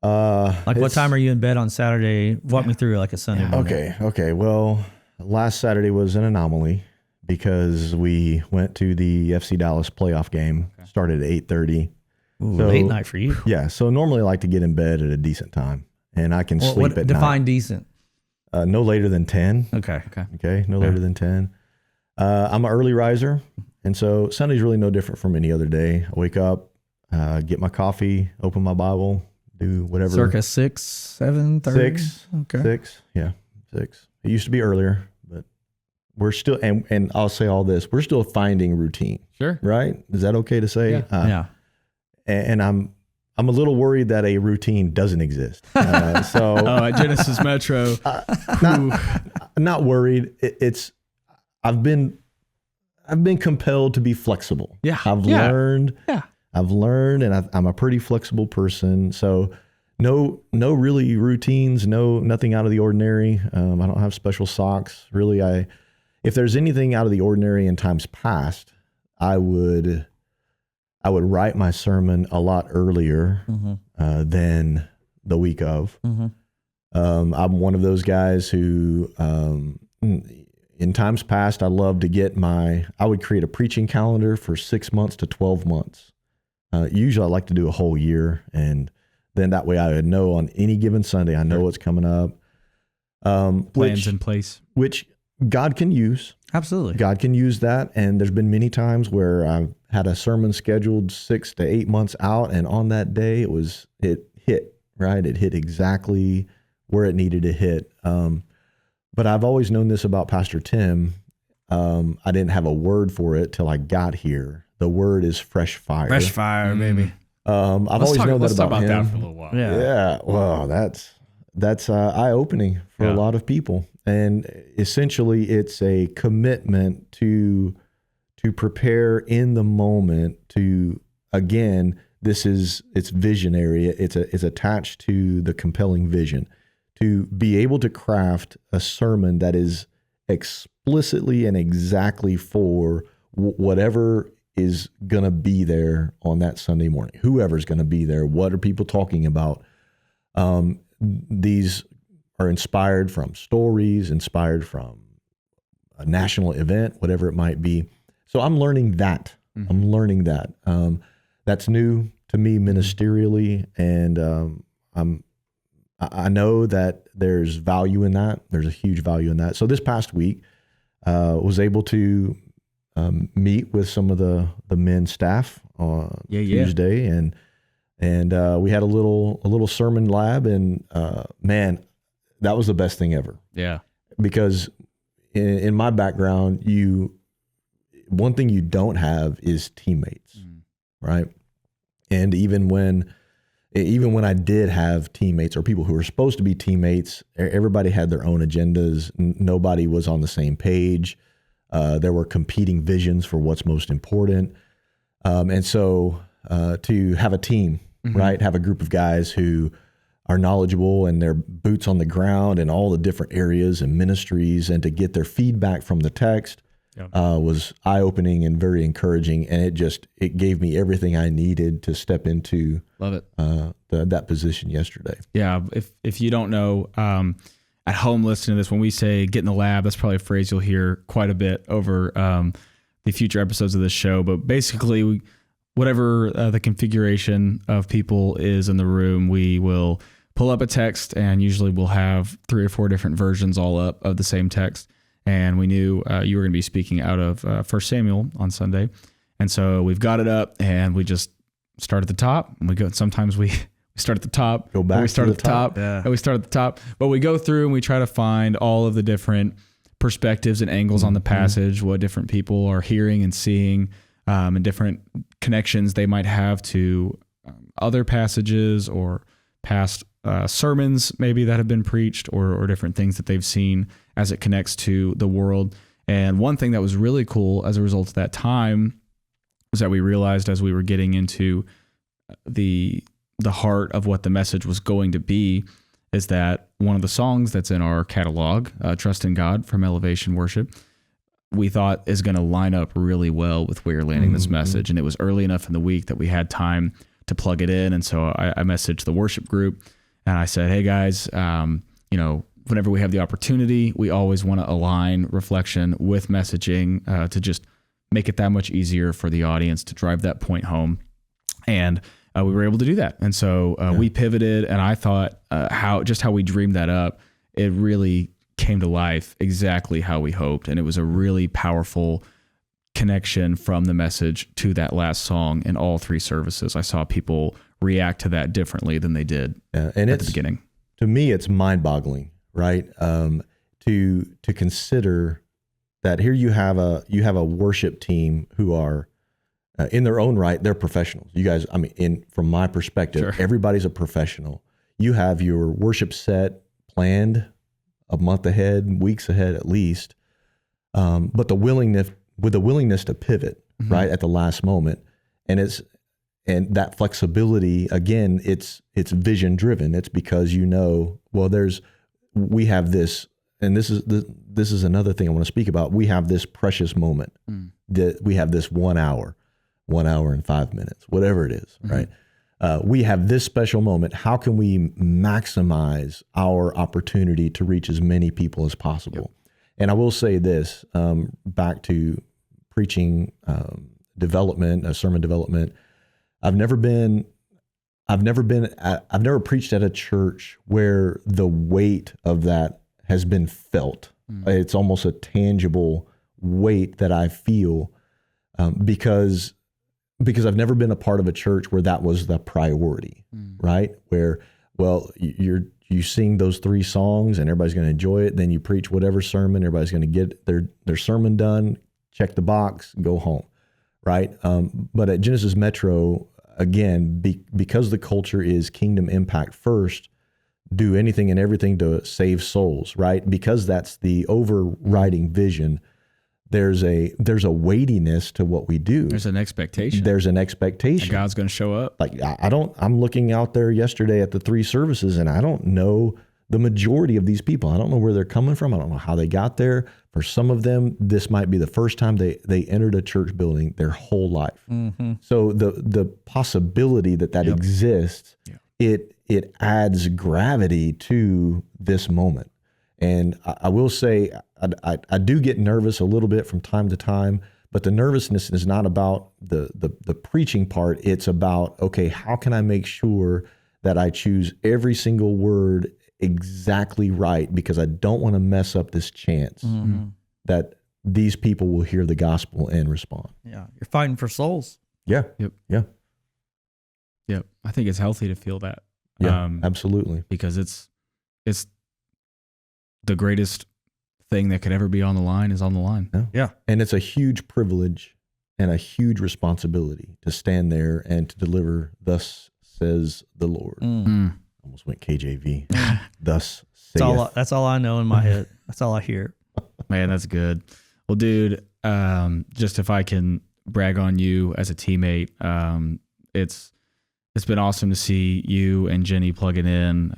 Like what time are you in bed on Saturday? Walk me through like a Sunday morning. Okay. Well, last Saturday was an anomaly because we went to the FC Dallas playoff game. Started at 8:30. Ooh, so, late night for you. Yeah. So normally I like to get in bed at a decent time, and I can sleep at night. Define decent. No later than 10. Okay. No later than 10. I'm an early riser, and so Sunday's really no different from any other day. I wake up, get my coffee, open my Bible, do whatever. Circa 6, 7:30? 6. Okay. 6. Yeah, 6. It used to be earlier, but we're still, and I'll say all this, we're still finding routine. Sure. Right? Is that okay to say? Yeah. And I'm a little worried that a routine doesn't exist. At Genesis Metro. Not worried. I've been compelled to be flexible. Yeah. I've learned, and I'm a pretty flexible person. So no really routines, nothing out of the ordinary. I don't have special socks. Really, if there's anything out of the ordinary in times past, I would write my sermon a lot earlier than the week of. I'm one of those guys who, in times past, I love to I would create a preaching calendar for 6 months to 12 months. Usually I like to do a whole year, and then that way I would know on any given Sunday, I know what's coming up. Plans in place. Which God can use. Absolutely. God can use that. And there's been many times where I've had a sermon scheduled 6 to 8 months out, and on that day it hit, right? It hit exactly where it needed to hit. But I've always known this about Pastor Tim. I didn't have a word for it till I got here. The word is fresh fire. Fresh fire, baby. I've always known that about him. That for a little while. Yeah. Well, that's eye-opening for a lot of people. And essentially it's a commitment to prepare in the moment to, again, it's visionary. It's attached to the compelling vision, to be able to craft a sermon that is explicitly and exactly for whatever is going to be there on that Sunday morning, whoever's going to be there. What are people talking about? These are inspired from stories, inspired from a national event, whatever it might be. So I'm learning that. I'm learning that. That's new to me ministerially, and I know that there's value in that. There's a huge value in that. So this past week, was able to meet with some of the men's staff on Tuesday, and we had a little sermon lab, and man, that was the best thing ever. Yeah, because in my background, one thing you don't have is teammates, right? And even when I did have teammates or people who were supposed to be teammates, everybody had their own agendas. Nobody was on the same page. There were competing visions for what's most important. And so to have a team, right? Have a group of guys who are knowledgeable and their boots on the ground in all the different areas and ministries, and to get their feedback from the text was eye-opening and very encouraging. And it gave me everything I needed to step into that position yesterday. Yeah. If you don't know, at home listening to this, when we say get in the lab, that's probably a phrase you'll hear quite a bit over the future episodes of this show. But basically, whatever the configuration of people is in the room, we will pull up a text, and usually we'll have 3 or 4 different versions all up of the same text. And we knew you were going to be speaking out of 1 Samuel on Sunday. And so we've got it up, and we just start at the top. And sometimes we start at the top. Go back. We start at the top. And we start at the top. But we go through and we try to find all of the different perspectives and angles on the passage, what different people are hearing and seeing, and different connections they might have to other passages or past sermons maybe that have been preached, or different things that they've seen as it connects to the world. And one thing that was really cool as a result of that time was that we realized as we were getting into the heart of what the message was going to be, is that one of the songs that's in our catalog, Trust in God from Elevation Worship, we thought is going to line up really well with where you're landing this message. And it was early enough in the week that we had time to plug it in. And so I messaged the worship group and I said, hey guys, whenever we have the opportunity, we always want to align reflection with messaging to just make it that much easier for the audience to drive that point home. And we were able to do that. And so we pivoted, and I thought how we dreamed that up, it really came to life exactly how we hoped. And it was a really powerful connection from the message to that last song in all three services. I saw people react to that differently than they did at the beginning. To me, it's mind-boggling, right? To consider that here you have a worship team who are in their own right, they're professionals. You guys, from my perspective, everybody's a professional. You have your worship set planned a month ahead, weeks ahead at least, but the willingness to pivot right at the last moment, and that flexibility again, it's vision driven. It's because we have this, and this is another thing I want to speak about. We have this precious moment that we have this 1 hour and 5 minutes, whatever it is, right? We have this special moment. How can we maximize our opportunity to reach as many people as possible? Yep. And I will say this, back to preaching development, sermon development. I've never preached at a church where the weight of that has been felt. It's almost a tangible weight that I feel because I've never been a part of a church where that was the priority, right? Where, you sing those 3 songs and everybody's going to enjoy it. Then you preach whatever sermon, everybody's going to get their sermon done, check the box, go home, right? But at Genesis Metro, again, because the culture is kingdom impact first, do anything and everything to save souls, right? Because that's the overriding vision. There's a weightiness to what we do. There's an expectation. That God's going to show up. Like I'm looking out there yesterday at the 3 services, and I don't know the majority of these people. I don't know where they're coming from. I don't know how they got there. For some of them, this might be the first time they entered a church building their whole life. So the possibility that exists, it adds gravity to this moment. And I will say, I do get nervous a little bit from time to time, but the nervousness is not about the preaching part. It's about, okay, how can I make sure that I choose every single word exactly right, because I don't want to mess up this chance that these people will hear the gospel and respond. Yeah, you're fighting for souls. Yeah. Yep. I think it's healthy to feel that. Yeah, absolutely. Because it's the greatest thing that could ever be on the line is on the line. Yeah. And it's a huge privilege and a huge responsibility to stand there and to deliver, thus says the Lord. Almost went KJV. Thus saith. That's all I know in my head. That's all I hear. Man, that's good. Well, dude, just if I can brag on you as a teammate, it's been awesome to see you and Jenny plug it in.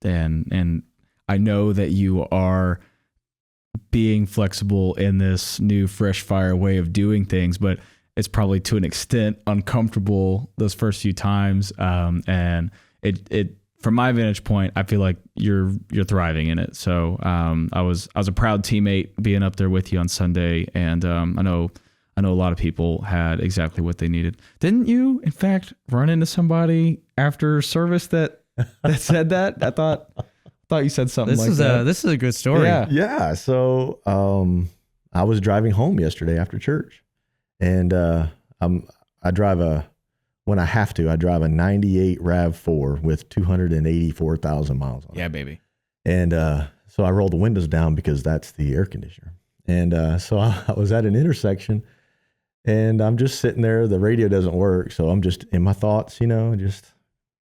And I know that you are being flexible in this new fresh fire way of doing things, but it's probably to an extent uncomfortable those first few times. And it from my vantage point, I feel like you're thriving in it. So I was a proud teammate being up there with you on Sunday, and I know a lot of people had exactly what they needed. Didn't you, in fact, run into somebody after service that said that? I thought you said something that. This is a good story. Yeah. So I was driving home yesterday after church, and I drive when I have to, I drive a 98 RAV4 with 284,000 miles on it. Yeah, baby. And so I rolled the windows down because that's the air conditioner. And so I was at an intersection, and I'm just sitting there. The radio doesn't work, so I'm just in my thoughts, just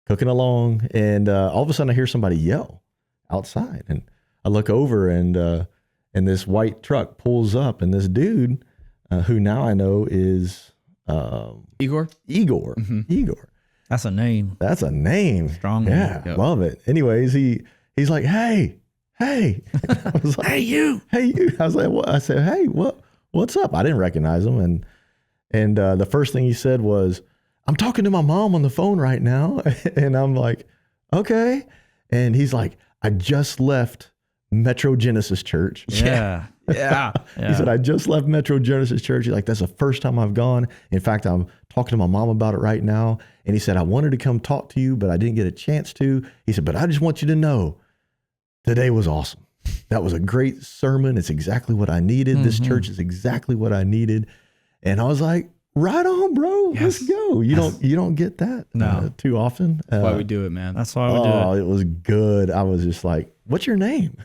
cooking along. And all of a sudden I hear somebody yell outside, and I look over, and this white truck pulls up, and this dude who now I know is Igor. Mm-hmm. Igor. That's a name. Strong name. Yeah. Love it. Anyways, he's like, hey, hey. I was like, Hey, you. hey, you. I was like, what? I said, hey, what's up? I didn't recognize him. And the first thing he said was, I'm talking to my mom on the phone right now. And I'm like, okay. And he's like, I just left Metro Genesis Church. Yeah. He said, I just left Metro Genesis Church. He's like, that's the first time I've gone. In fact, I'm talking to my mom about it right now. And he said, I wanted to come talk to you, but I didn't get a chance to. He said, but I just want you to know today was awesome. That was a great sermon. It's exactly what I needed. This church is exactly what I needed. And I was like, right on, bro. Yes. Let's go. You don't get that too often. That's why we do it, man. That's why we do it. It was good. I was just like, what's your name?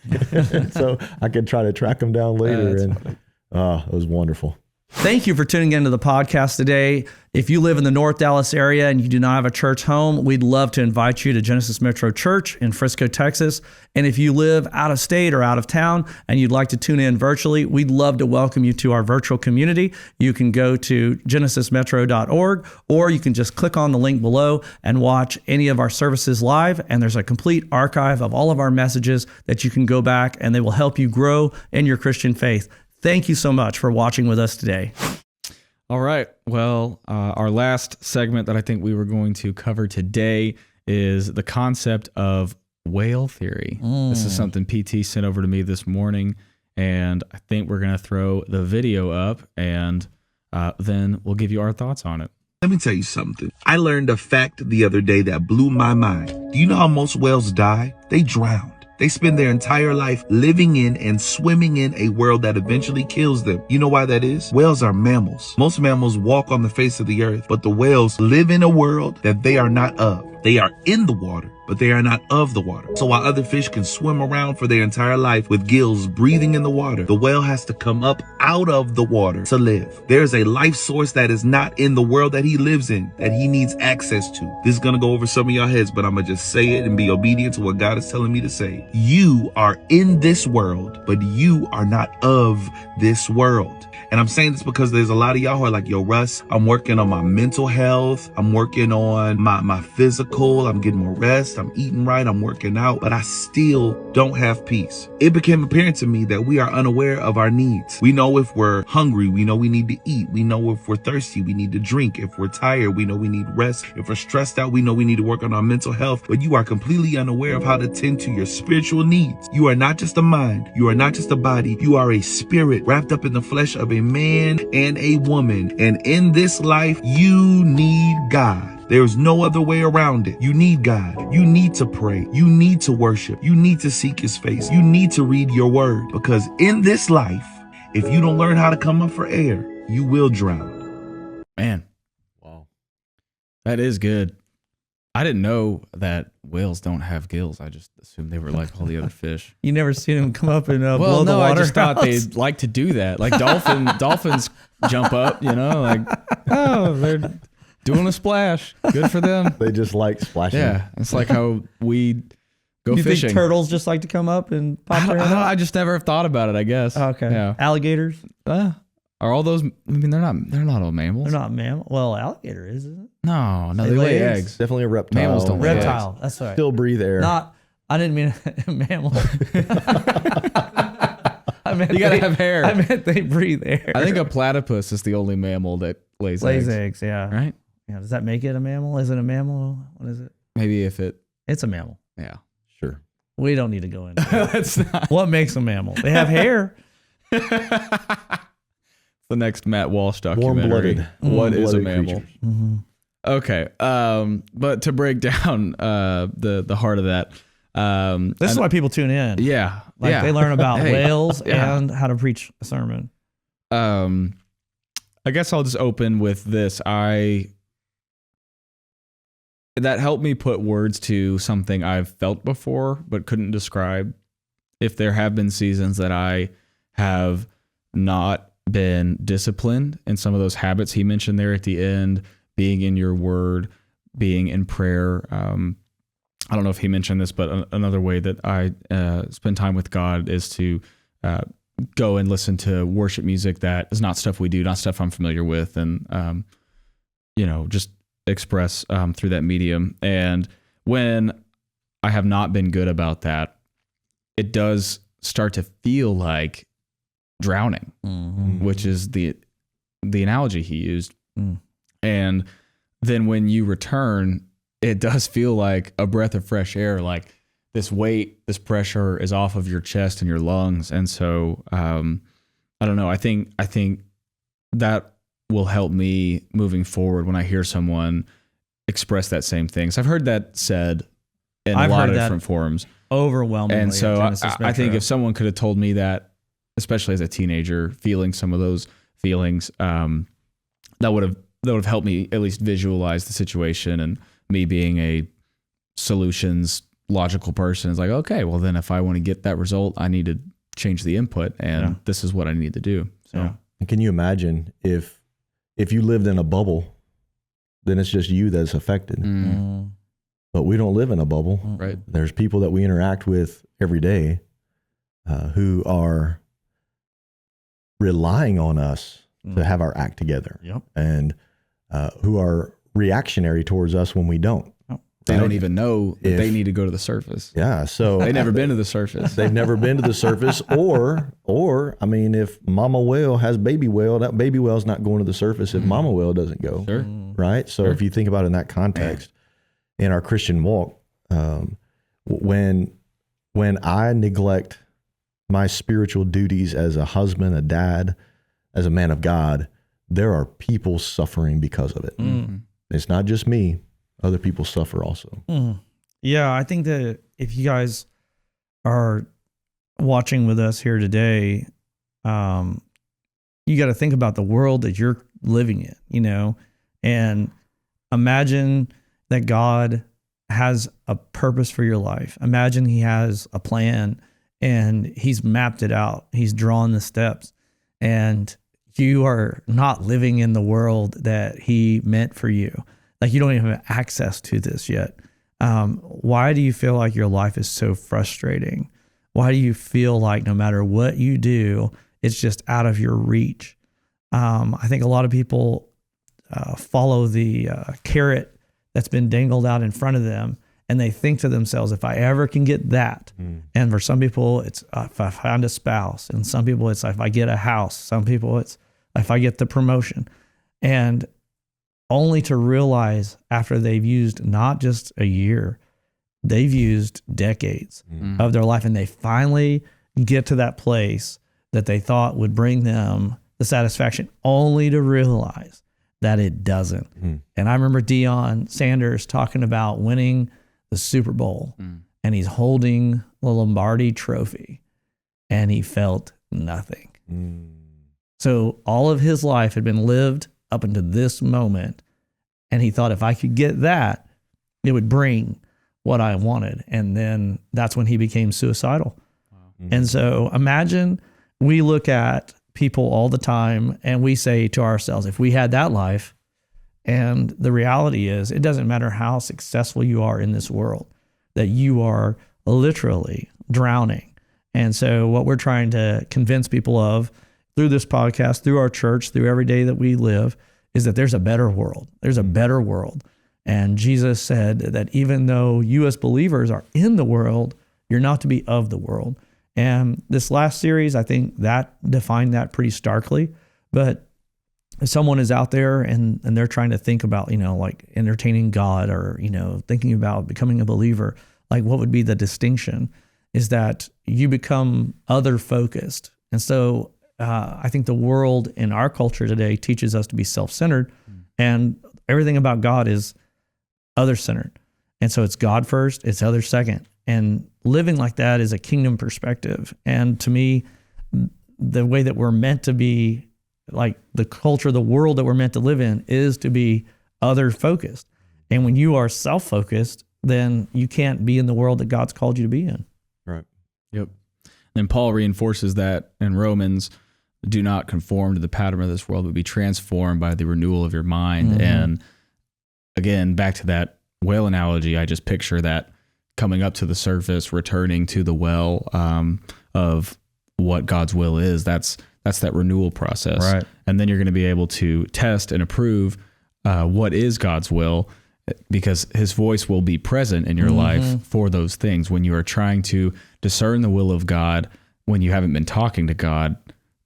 So I could try to track him down later. It was wonderful. Thank you for tuning into the podcast today. If you live in the North Dallas area and you do not have a church home, we'd love to invite you to Genesis Metro Church in Frisco, Texas. And if you live out of state or out of town and you'd like to tune in virtually, we'd love to welcome you to our virtual community. You can go to genesismetro.org, or you can just click on the link below and watch any of our services live. And there's a complete archive of all of our messages that you can go back, and they will help you grow in your Christian faith. Thank you so much for watching with us today. All right. Well, our last segment that I think we were going to cover today is the concept of whale theory. This is something PT sent over to me this morning, and I think we're going to throw the video up, and then we'll give you our thoughts on it. Let me tell you something. I learned a fact the other day that blew my mind. Do you know how most whales die? They drown. They spend their entire life living in and swimming in a world that eventually kills them. You know why that is? Whales are mammals. Most mammals walk on the face of the earth, but the whales live in a world that they are not of. They are in the water, but they are not of the water. So while other fish can swim around for their entire life with gills breathing in the water, the whale has to come up out of the water to live. There's a life source that is not in the world that he lives in, that he needs access to. This is gonna go over some of y'all heads, but I'm gonna just say it and be obedient to what God is telling me to say. You are in this world, but you are not of this world. And I'm saying this because there's a lot of y'all who are like, yo, Russ, I'm working on my mental health. I'm working on my physical. I'm getting more rest. I'm eating right. I'm working out, but I still don't have peace. It became apparent to me that we are unaware of our needs. We know if we're hungry, we know we need to eat. We know if we're thirsty, we need to drink. If we're tired, we know we need rest. If we're stressed out, we know we need to work on our mental health, but you are completely unaware of how to tend to your spiritual needs. You are not just a mind. You are not just a body. You are a spirit wrapped up in the flesh of a man and a woman. And in this life, you need God. There's no other way around it. You need God. You need to pray. You need to worship. You need to seek his face. You need to read your word, because in this life, if you don't learn how to come up for air, you will drown. Man. Wow. That is good. I didn't know that whales don't have gills. I just assumed they were like all the other fish. You never seen them come up and blow the water I just thought out? they'd like to do that. Like dolphins jump up, like, oh, they're doing a splash. Good for them. They just like splashing. Yeah, it's like how we go You fishing. think turtles just like to come up and pop their head I out? just never have thought about it, I guess. Okay. Yeah. Alligators? Are all those? I mean, they're not all mammals. They're not mammal. Well, alligator is, isn't it? No, They they lay lay eggs. eggs. Definitely a reptile. Mammals don't lay eggs. Reptile. That's right. Still breathe air. I didn't mean mammal. I meant You gotta have hair. I meant they breathe air. I think a platypus is the only mammal that lays eggs. Yeah. Right? Yeah. Does that make it a mammal? Is it a mammal? What is it? Maybe if it. It's a mammal. Yeah. Sure. We don't need to go into it. That's not What makes a mammal? They have hair. the next Matt Walsh documentary. Warm-blooded. What is a Warm-blooded mammal? creatures. Mm-hmm. Okay. But to break down the heart of that. This is why people tune in. Yeah. Like they learn about Hey, whales yeah. and how to preach a sermon. I guess I'll just open with this. That helped me put words to something I've felt before but couldn't describe. If there have been seasons that I have not been disciplined in some of those habits he mentioned there at the end, being in your word, being in prayer. I don't know if he mentioned this, but another way that I spend time with God is to go and listen to worship music that is not stuff we do, not stuff I'm familiar with, and just express through that medium. And when I have not been good about that, it does start to feel like drowning, which is the analogy he used. And then when you return, it does feel like a breath of fresh air, like this weight, this pressure is off of your chest and your lungs. And so, I don't know. I think that will help me moving forward when I hear someone express that same thing. So I've heard that said in a lot of different forms. Overwhelmingly. And so I think if someone could have told me that, especially as a teenager, feeling some of those feelings, that would have helped me at least visualize the situation, and me being a solutions logical person is like, okay, well then if I want to get that result, I need to change the input, and this is what I need to do. So can you imagine if you lived in a bubble, then it's just you that's affected. But we don't live in a bubble. Right. There's people that we interact with every day who are relying on us to have our act together, and who are reactionary towards us when we don't. They don't even know that they need to go to the surface. Yeah, so they've never been to the surface. They've never been to the surface, or I mean, if Mama Whale has baby whale, that baby whale's not going to the surface if Mama Whale doesn't go. Sure. Right. So if you think about it in that context, in our Christian walk, when I neglect my spiritual duties as a husband, a dad, as a man of God, there are people suffering because of it. It's not just me. Other people suffer also. Yeah, I think that if you guys are watching with us here today, you got to think about the world that you're living in, you know, and imagine that God has a purpose for your life. Imagine he has a plan and he's mapped it out. He's drawn the steps, and you are not living in the world that he meant for you. Like, you don't even have access to this yet. Why do you feel like your life is so frustrating? Why do you feel like no matter what you do, it's just out of your reach? I think a lot of people follow the carrot that's been dangled out in front of them, and they think to themselves, if I ever can get that. And for some people, it's if I find a spouse. And some people, it's if I get a house. Some people, it's if I get the promotion. And only to realize after they've used not just a year, they've used decades of their life, and they finally get to that place that they thought would bring them the satisfaction, only to realize that it doesn't. And I remember Deion Sanders talking about winning the Super Bowl, and he's holding the Lombardi trophy, and he felt nothing. So all of his life had been lived up until this moment, and he thought if I could get that, it would bring what I wanted. And then that's when he became suicidal. And so imagine we look at people all the time and we say to ourselves, if we had that life, and the reality is it doesn't matter how successful you are in this world, that you are literally drowning. And so what we're trying to convince people of through this podcast, through our church, through every day that we live, is that there's a better world. There's a better world. And Jesus said that even though you as believers are in the world, you're not to be of the world. And this last series, I think that defined that pretty starkly. But if someone is out there and they're trying to think about, like entertaining God or, thinking about becoming a believer, like what would be the distinction is that you become other focused. And so I think the world in our culture today teaches us to be self-centered, and everything about God is other-centered. And so it's God first, it's other second. And living like that is a kingdom perspective. And to me, the way that we're meant to be, like the culture, the world that we're meant to live in, is to be other-focused. And when you are self-focused, then you can't be in the world that God's called you to be in. Right. Yep. And Paul reinforces that in Romans, do not conform to the pattern of this world, but be transformed by the renewal of your mind. And again, back to that whale analogy, I just picture that coming up to the surface, returning to the well of what God's will is. That's that renewal process. Right. And then you're going to be able to test and approve what is God's will. because his voice will be present in your life for those things. When you are trying to discern the will of God, when you haven't been talking to God,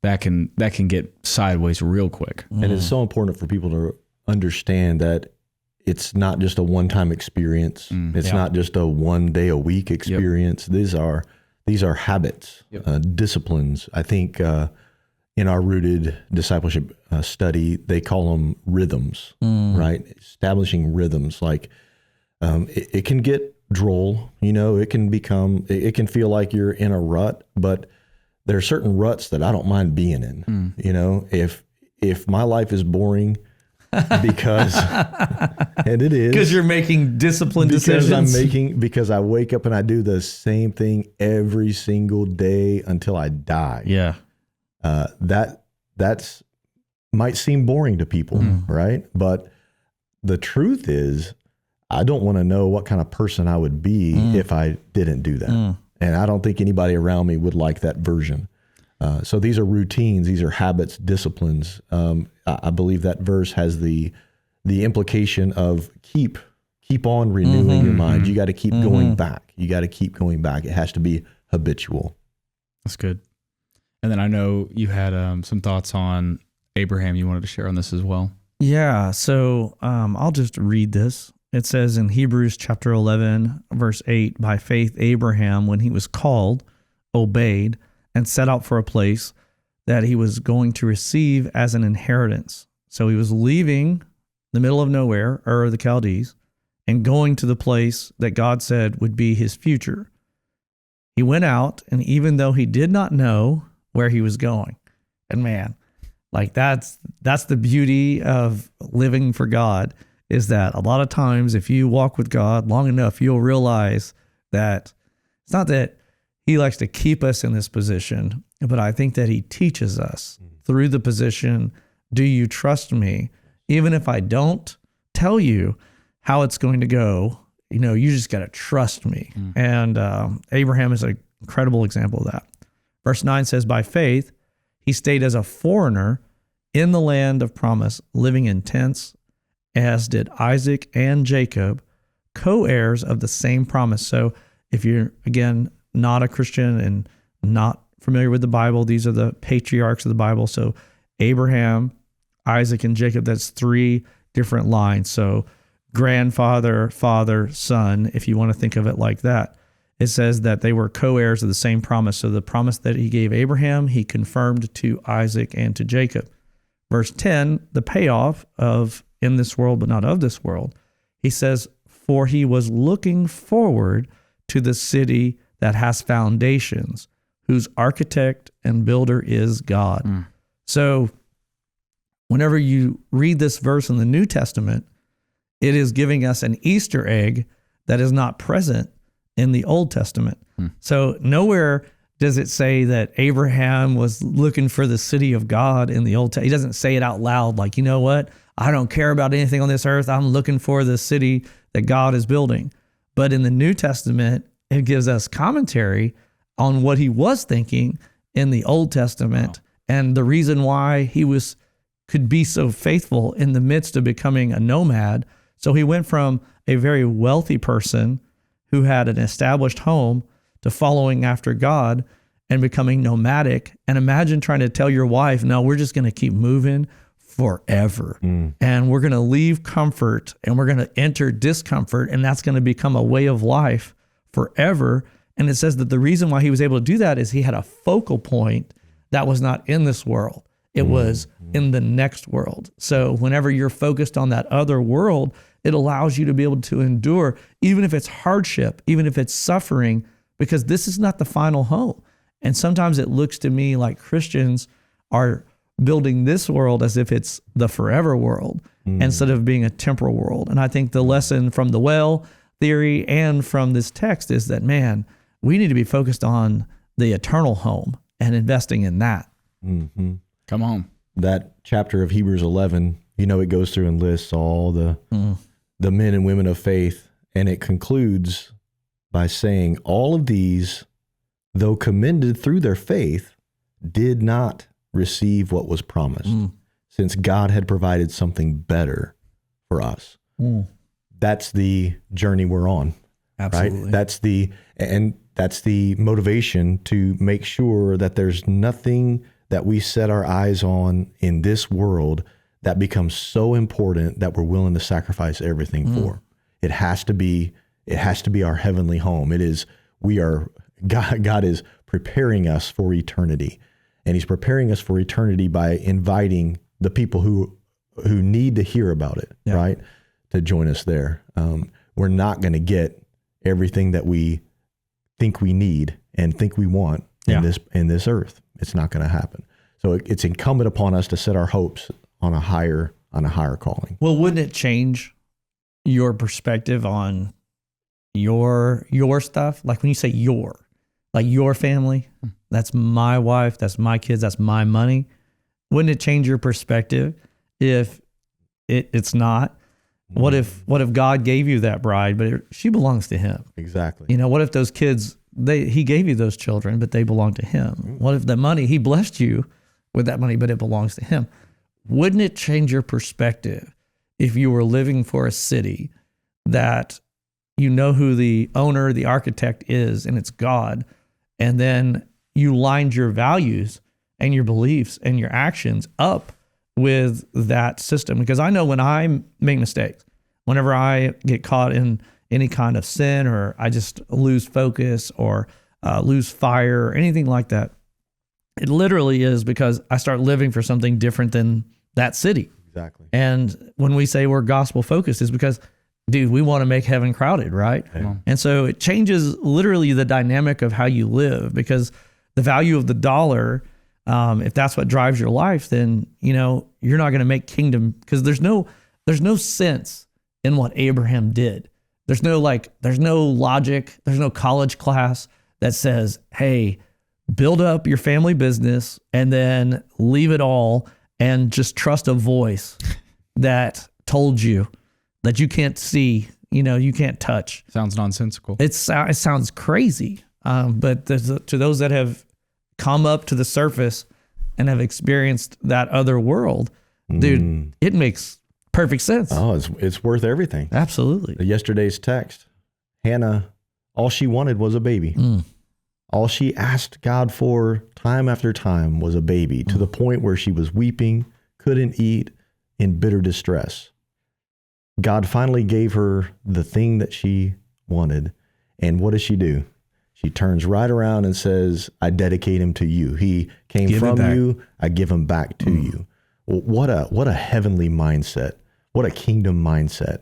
that can get sideways real quick. And it's so important for people to understand that it's not just a one-time experience. It's not just a one day a week experience. These are habits, disciplines. I think in our Rooted discipleship study, they call them rhythms, right? Establishing rhythms. Like it can get droll, it can feel like you're in a rut, but there are certain ruts that I don't mind being in. If my life is boring because, and it is. Because you're making disciplined decisions. Because I wake up and I do the same thing every single day until I die. Yeah. That's might seem boring to people, right? But the truth is, I don't want to know what kind of person I would be if I didn't do that. And I don't think anybody around me would like that version. So these are routines, these are habits, disciplines. I believe that verse has the implication of keep on renewing your mind. You got to keep going back. You got to keep going back. It has to be habitual. That's good. And then I know you had some thoughts on Abraham you wanted to share on this as well. Yeah, so I'll just read this. It says in Hebrews chapter 11, verse 8, by faith Abraham, when he was called, obeyed, and set out for a place that he was going to receive as an inheritance. So he was leaving the middle of nowhere, Ur of the Chaldees, and going to the place that God said would be his future. He went out, and even though he did not know where he was going, and man, like that's the beauty of living for God, is that a lot of times if you walk with God long enough, you'll realize that it's not that he likes to keep us in this position, but I think that he teaches us through the position, do you trust me? Even if I don't tell you how it's going to go, you just got to trust me. And Abraham is an incredible example of that. Verse 9 says, by faith, he stayed as a foreigner in the land of promise, living in tents, as did Isaac and Jacob, co-heirs of the same promise. So if you're, again, not a Christian and not familiar with the Bible, these are the patriarchs of the Bible. So Abraham, Isaac, and Jacob, that's three different lines. So grandfather, father, son, if you want to think of it like that. It says that they were co-heirs of the same promise. So the promise that he gave Abraham, he confirmed to Isaac and to Jacob. Verse 10, the payoff of in this world, but not of this world. He says, for he was looking forward to the city that has foundations, whose architect and builder is God. So whenever you read this verse in the New Testament, it is giving us an Easter egg that is not present in the Old Testament. So nowhere does it say that Abraham was looking for the city of God in the Old Testament. He doesn't say it out loud like, you know what? I don't care about anything on this earth. I'm looking for the city that God is building. But in the New Testament, it gives us commentary on what he was thinking in the Old Testament and the reason why he could be so faithful in the midst of becoming a nomad. So he went from a very wealthy person who had an established home to following after God and becoming nomadic. And imagine trying to tell your wife, no, we're just going to keep moving forever. And we're going to leave comfort and we're going to enter discomfort, and that's going to become a way of life forever. And it says that the reason why he was able to do that is he had a focal point that was not in this world. It was in the next world. So whenever you're focused on that other world, it allows you to be able to endure, even if it's hardship, even if it's suffering, because this is not the final home. And sometimes it looks to me like Christians are building this world as if it's the forever world instead of being a temporal world. And I think the lesson from the well theory and from this text is that, man, we need to be focused on the eternal home and investing in that. Come on. That chapter of Hebrews 11, it goes through and lists all the men and women of faith, and it concludes by saying all of these, though commended through their faith, did not receive what was promised, since God had provided something better for us. that's the journey we're on. Absolutely. Right? That's the motivation to make sure that there's nothing that we set our eyes on in this world that becomes so important that we're willing to sacrifice everything for. It has to be our heavenly home. God is preparing us for eternity, and he's preparing us for eternity by inviting the people who need to hear about it, right? To join us there. We're not going to get everything that we think we need and think we want in this earth. It's not going to happen. So it's incumbent upon us to set our hopes on a higher calling. Well, wouldn't it change your perspective on your stuff? Like when you say your family, that's my wife, that's my kids, that's my money. Wouldn't it change your perspective if it's not? What if God gave you that bride, but she belongs to him? Exactly. You know, what if those kids, he gave you those children, but they belong to him? What if the money, he blessed you with that money, but it belongs to him? Wouldn't it change your perspective if you were living for a city that you know who the owner, the architect is, and it's God, and then you lined your values and your beliefs and your actions up with that system? Because I know when I make mistakes, whenever I get caught in any kind of sin, or I just lose focus or lose fire or anything like that, it literally is because I start living for something different than that city. Exactly. And when we say we're gospel focused, is because, dude, we want to make heaven crowded, right? Yeah. And so it changes literally the dynamic of how you live, because the value of the dollar, if that's what drives your life, then, you know, you're not going to make kingdom, because there's no sense in what Abraham did. There's no logic. There's no college class that says, hey, build up your family business and then leave it all and just trust a voice that told you that you can't see, you know, you can't touch. Sounds nonsensical. It sounds crazy. But to those that have come up to the surface and have experienced that other world, dude, it makes perfect sense. Oh, it's worth everything. Absolutely. Yesterday's text, Hannah, all she wanted was a baby. All she asked God for time after time was a baby, to the point where she was weeping, couldn't eat, in bitter distress. God finally gave her the thing that she wanted. And what does she do? She turns right around and says, I dedicate him to you. He came from you. I give him back to you. Well, what a heavenly mindset. What a kingdom mindset.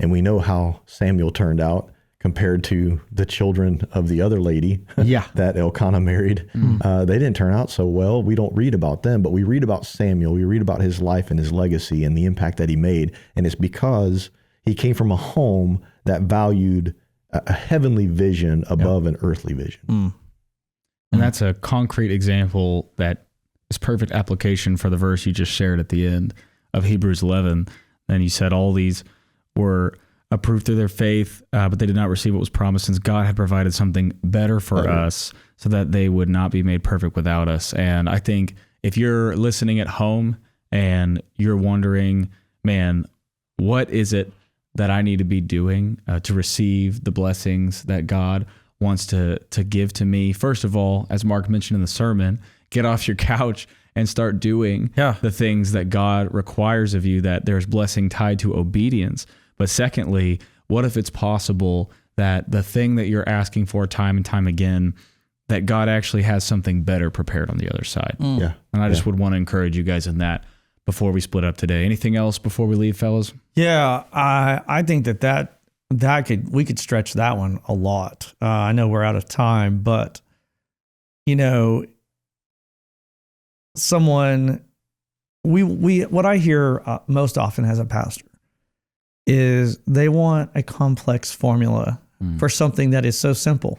And we know how Samuel turned out compared to the children of the other lady that Elkanah married. They didn't turn out so well. We don't read about them, but we read about Samuel. We read about his life and his legacy and the impact that he made. And it's because he came from a home that valued a heavenly vision above an earthly vision. And that's a concrete example that is perfect application for the verse you just shared at the end of Hebrews 11. And you said all these were approved through their faith, but they did not receive what was promised, since God had provided something better for us so that they would not be made perfect without us. And I think if you're listening at home and you're wondering, man, what is it that I need to be doing to receive the blessings that God wants to give to me? First of all, as Mark mentioned in the sermon, get off your couch and start doing the things that God requires of you, that there's blessing tied to obedience. But secondly, what if it's possible that the thing that you're asking for time and time again, that God actually has something better prepared on the other side? And I just would want to encourage you guys in that before we split up today. Anything else before we leave, fellas? Yeah, I think we could stretch that one a lot. I know we're out of time, but you know, what I hear most often as a pastor is they want a complex formula for something that is so simple.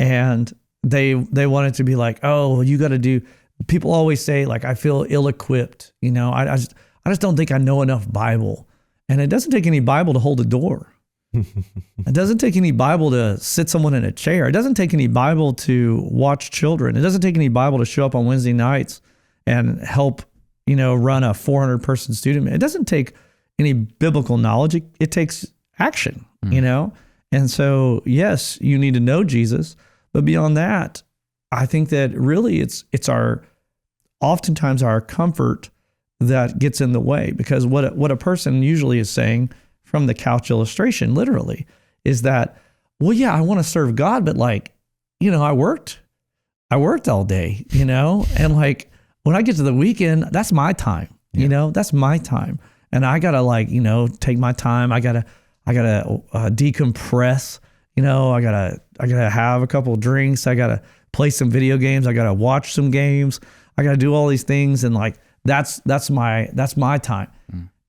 And they want it to be like, oh, you got to do, people always say like, I feel ill-equipped. You know, I just don't think I know enough Bible. And it doesn't take any Bible to hold a door. It doesn't take any Bible to sit someone in a chair. It doesn't take any Bible to watch children. It doesn't take any Bible to show up on Wednesday nights and help, you know, run a 400-person student. It doesn't take any biblical knowledge. It takes action, you know? And so, yes, you need to know Jesus, but beyond that, I think that really it's oftentimes our comfort that gets in the way, because what a person usually is saying from the couch illustration, literally, is that, well, yeah, I want to serve God, but like, you know, I worked all day, you know, and like when I get to the weekend, that's my time, you know, that's my time. And I gotta like, you know, take my time. I gotta decompress, you know, I gotta have a couple of drinks. I gotta play some video games. I gotta watch some games. I gotta do all these things. And like, that's my time.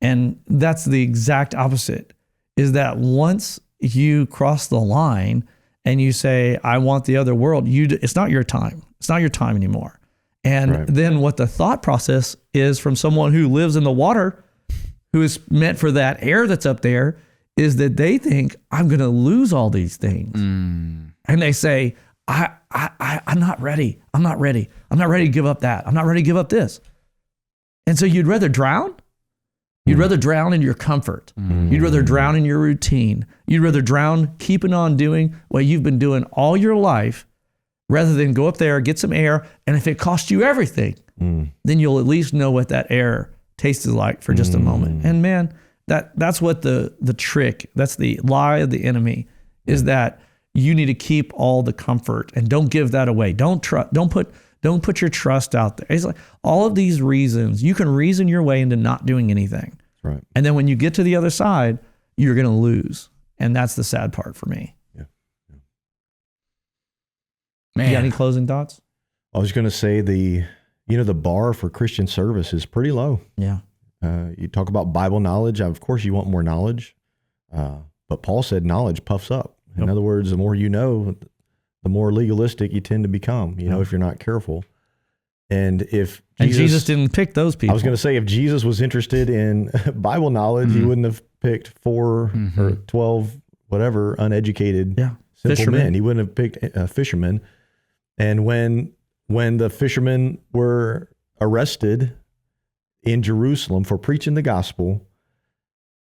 And that's the exact opposite, is that once you cross the line and you say, I want the other world, it's not your time. It's not your time anymore. And then what the thought process is from someone who lives in the water, who is meant for that air that's up there, is that they think, I'm going to lose all these things. And they say, I'm not ready. I'm not ready. I'm not ready to give up that. I'm not ready to give up this. And so you'd rather drown? You'd rather drown in your comfort. You'd rather drown in your routine. You'd rather drown keeping on doing what you've been doing all your life, rather than go up there, get some air, and if it costs you everything, then you'll at least know what that air tasted like for just a moment. And man, that's what the trick, that's the lie of the enemy, is that you need to keep all the comfort and don't give that away. Don't put your trust out there. It's like all of these reasons, you can reason your way into not doing anything. Right. And then when you get to the other side, you're going to lose. And that's the sad part for me. Yeah. Man. You got any closing thoughts? I was going to say the bar for Christian service is pretty low. Yeah. You talk about Bible knowledge. Of course, you want more knowledge. But Paul said knowledge puffs up. In other words, the more you know, the more legalistic you tend to become, you know, if you're not careful. And if Jesus didn't pick those people. I was going to say, if Jesus was interested in Bible knowledge, he wouldn't have picked 4 or 12, whatever, uneducated, simple fishermen. men. He wouldn't have picked fishermen. And when the fishermen were arrested in Jerusalem for preaching the gospel,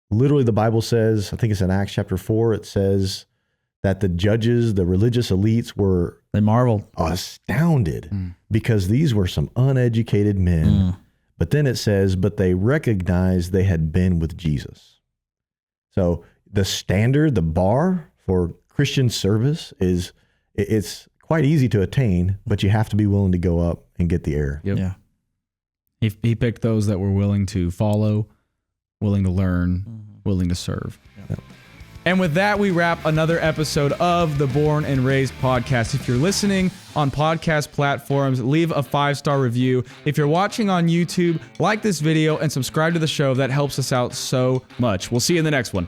literally the Bible says, I think it's in Acts chapter 4, it says that the judges, the religious elites they marveled, astounded because these were some uneducated men. But then it says, but they recognized they had been with Jesus. So the standard, the bar for Christian service it's quite easy to attain, but you have to be willing to go up and get the air. Yep. Yeah. He picked those that were willing to follow, willing to learn, willing to serve. Yep. And with that, we wrap another episode of the Bourne and Raised podcast. If you're listening on podcast platforms, leave a 5-star review. If you're watching on YouTube, like this video and subscribe to the show. That helps us out so much. We'll see you in the next one.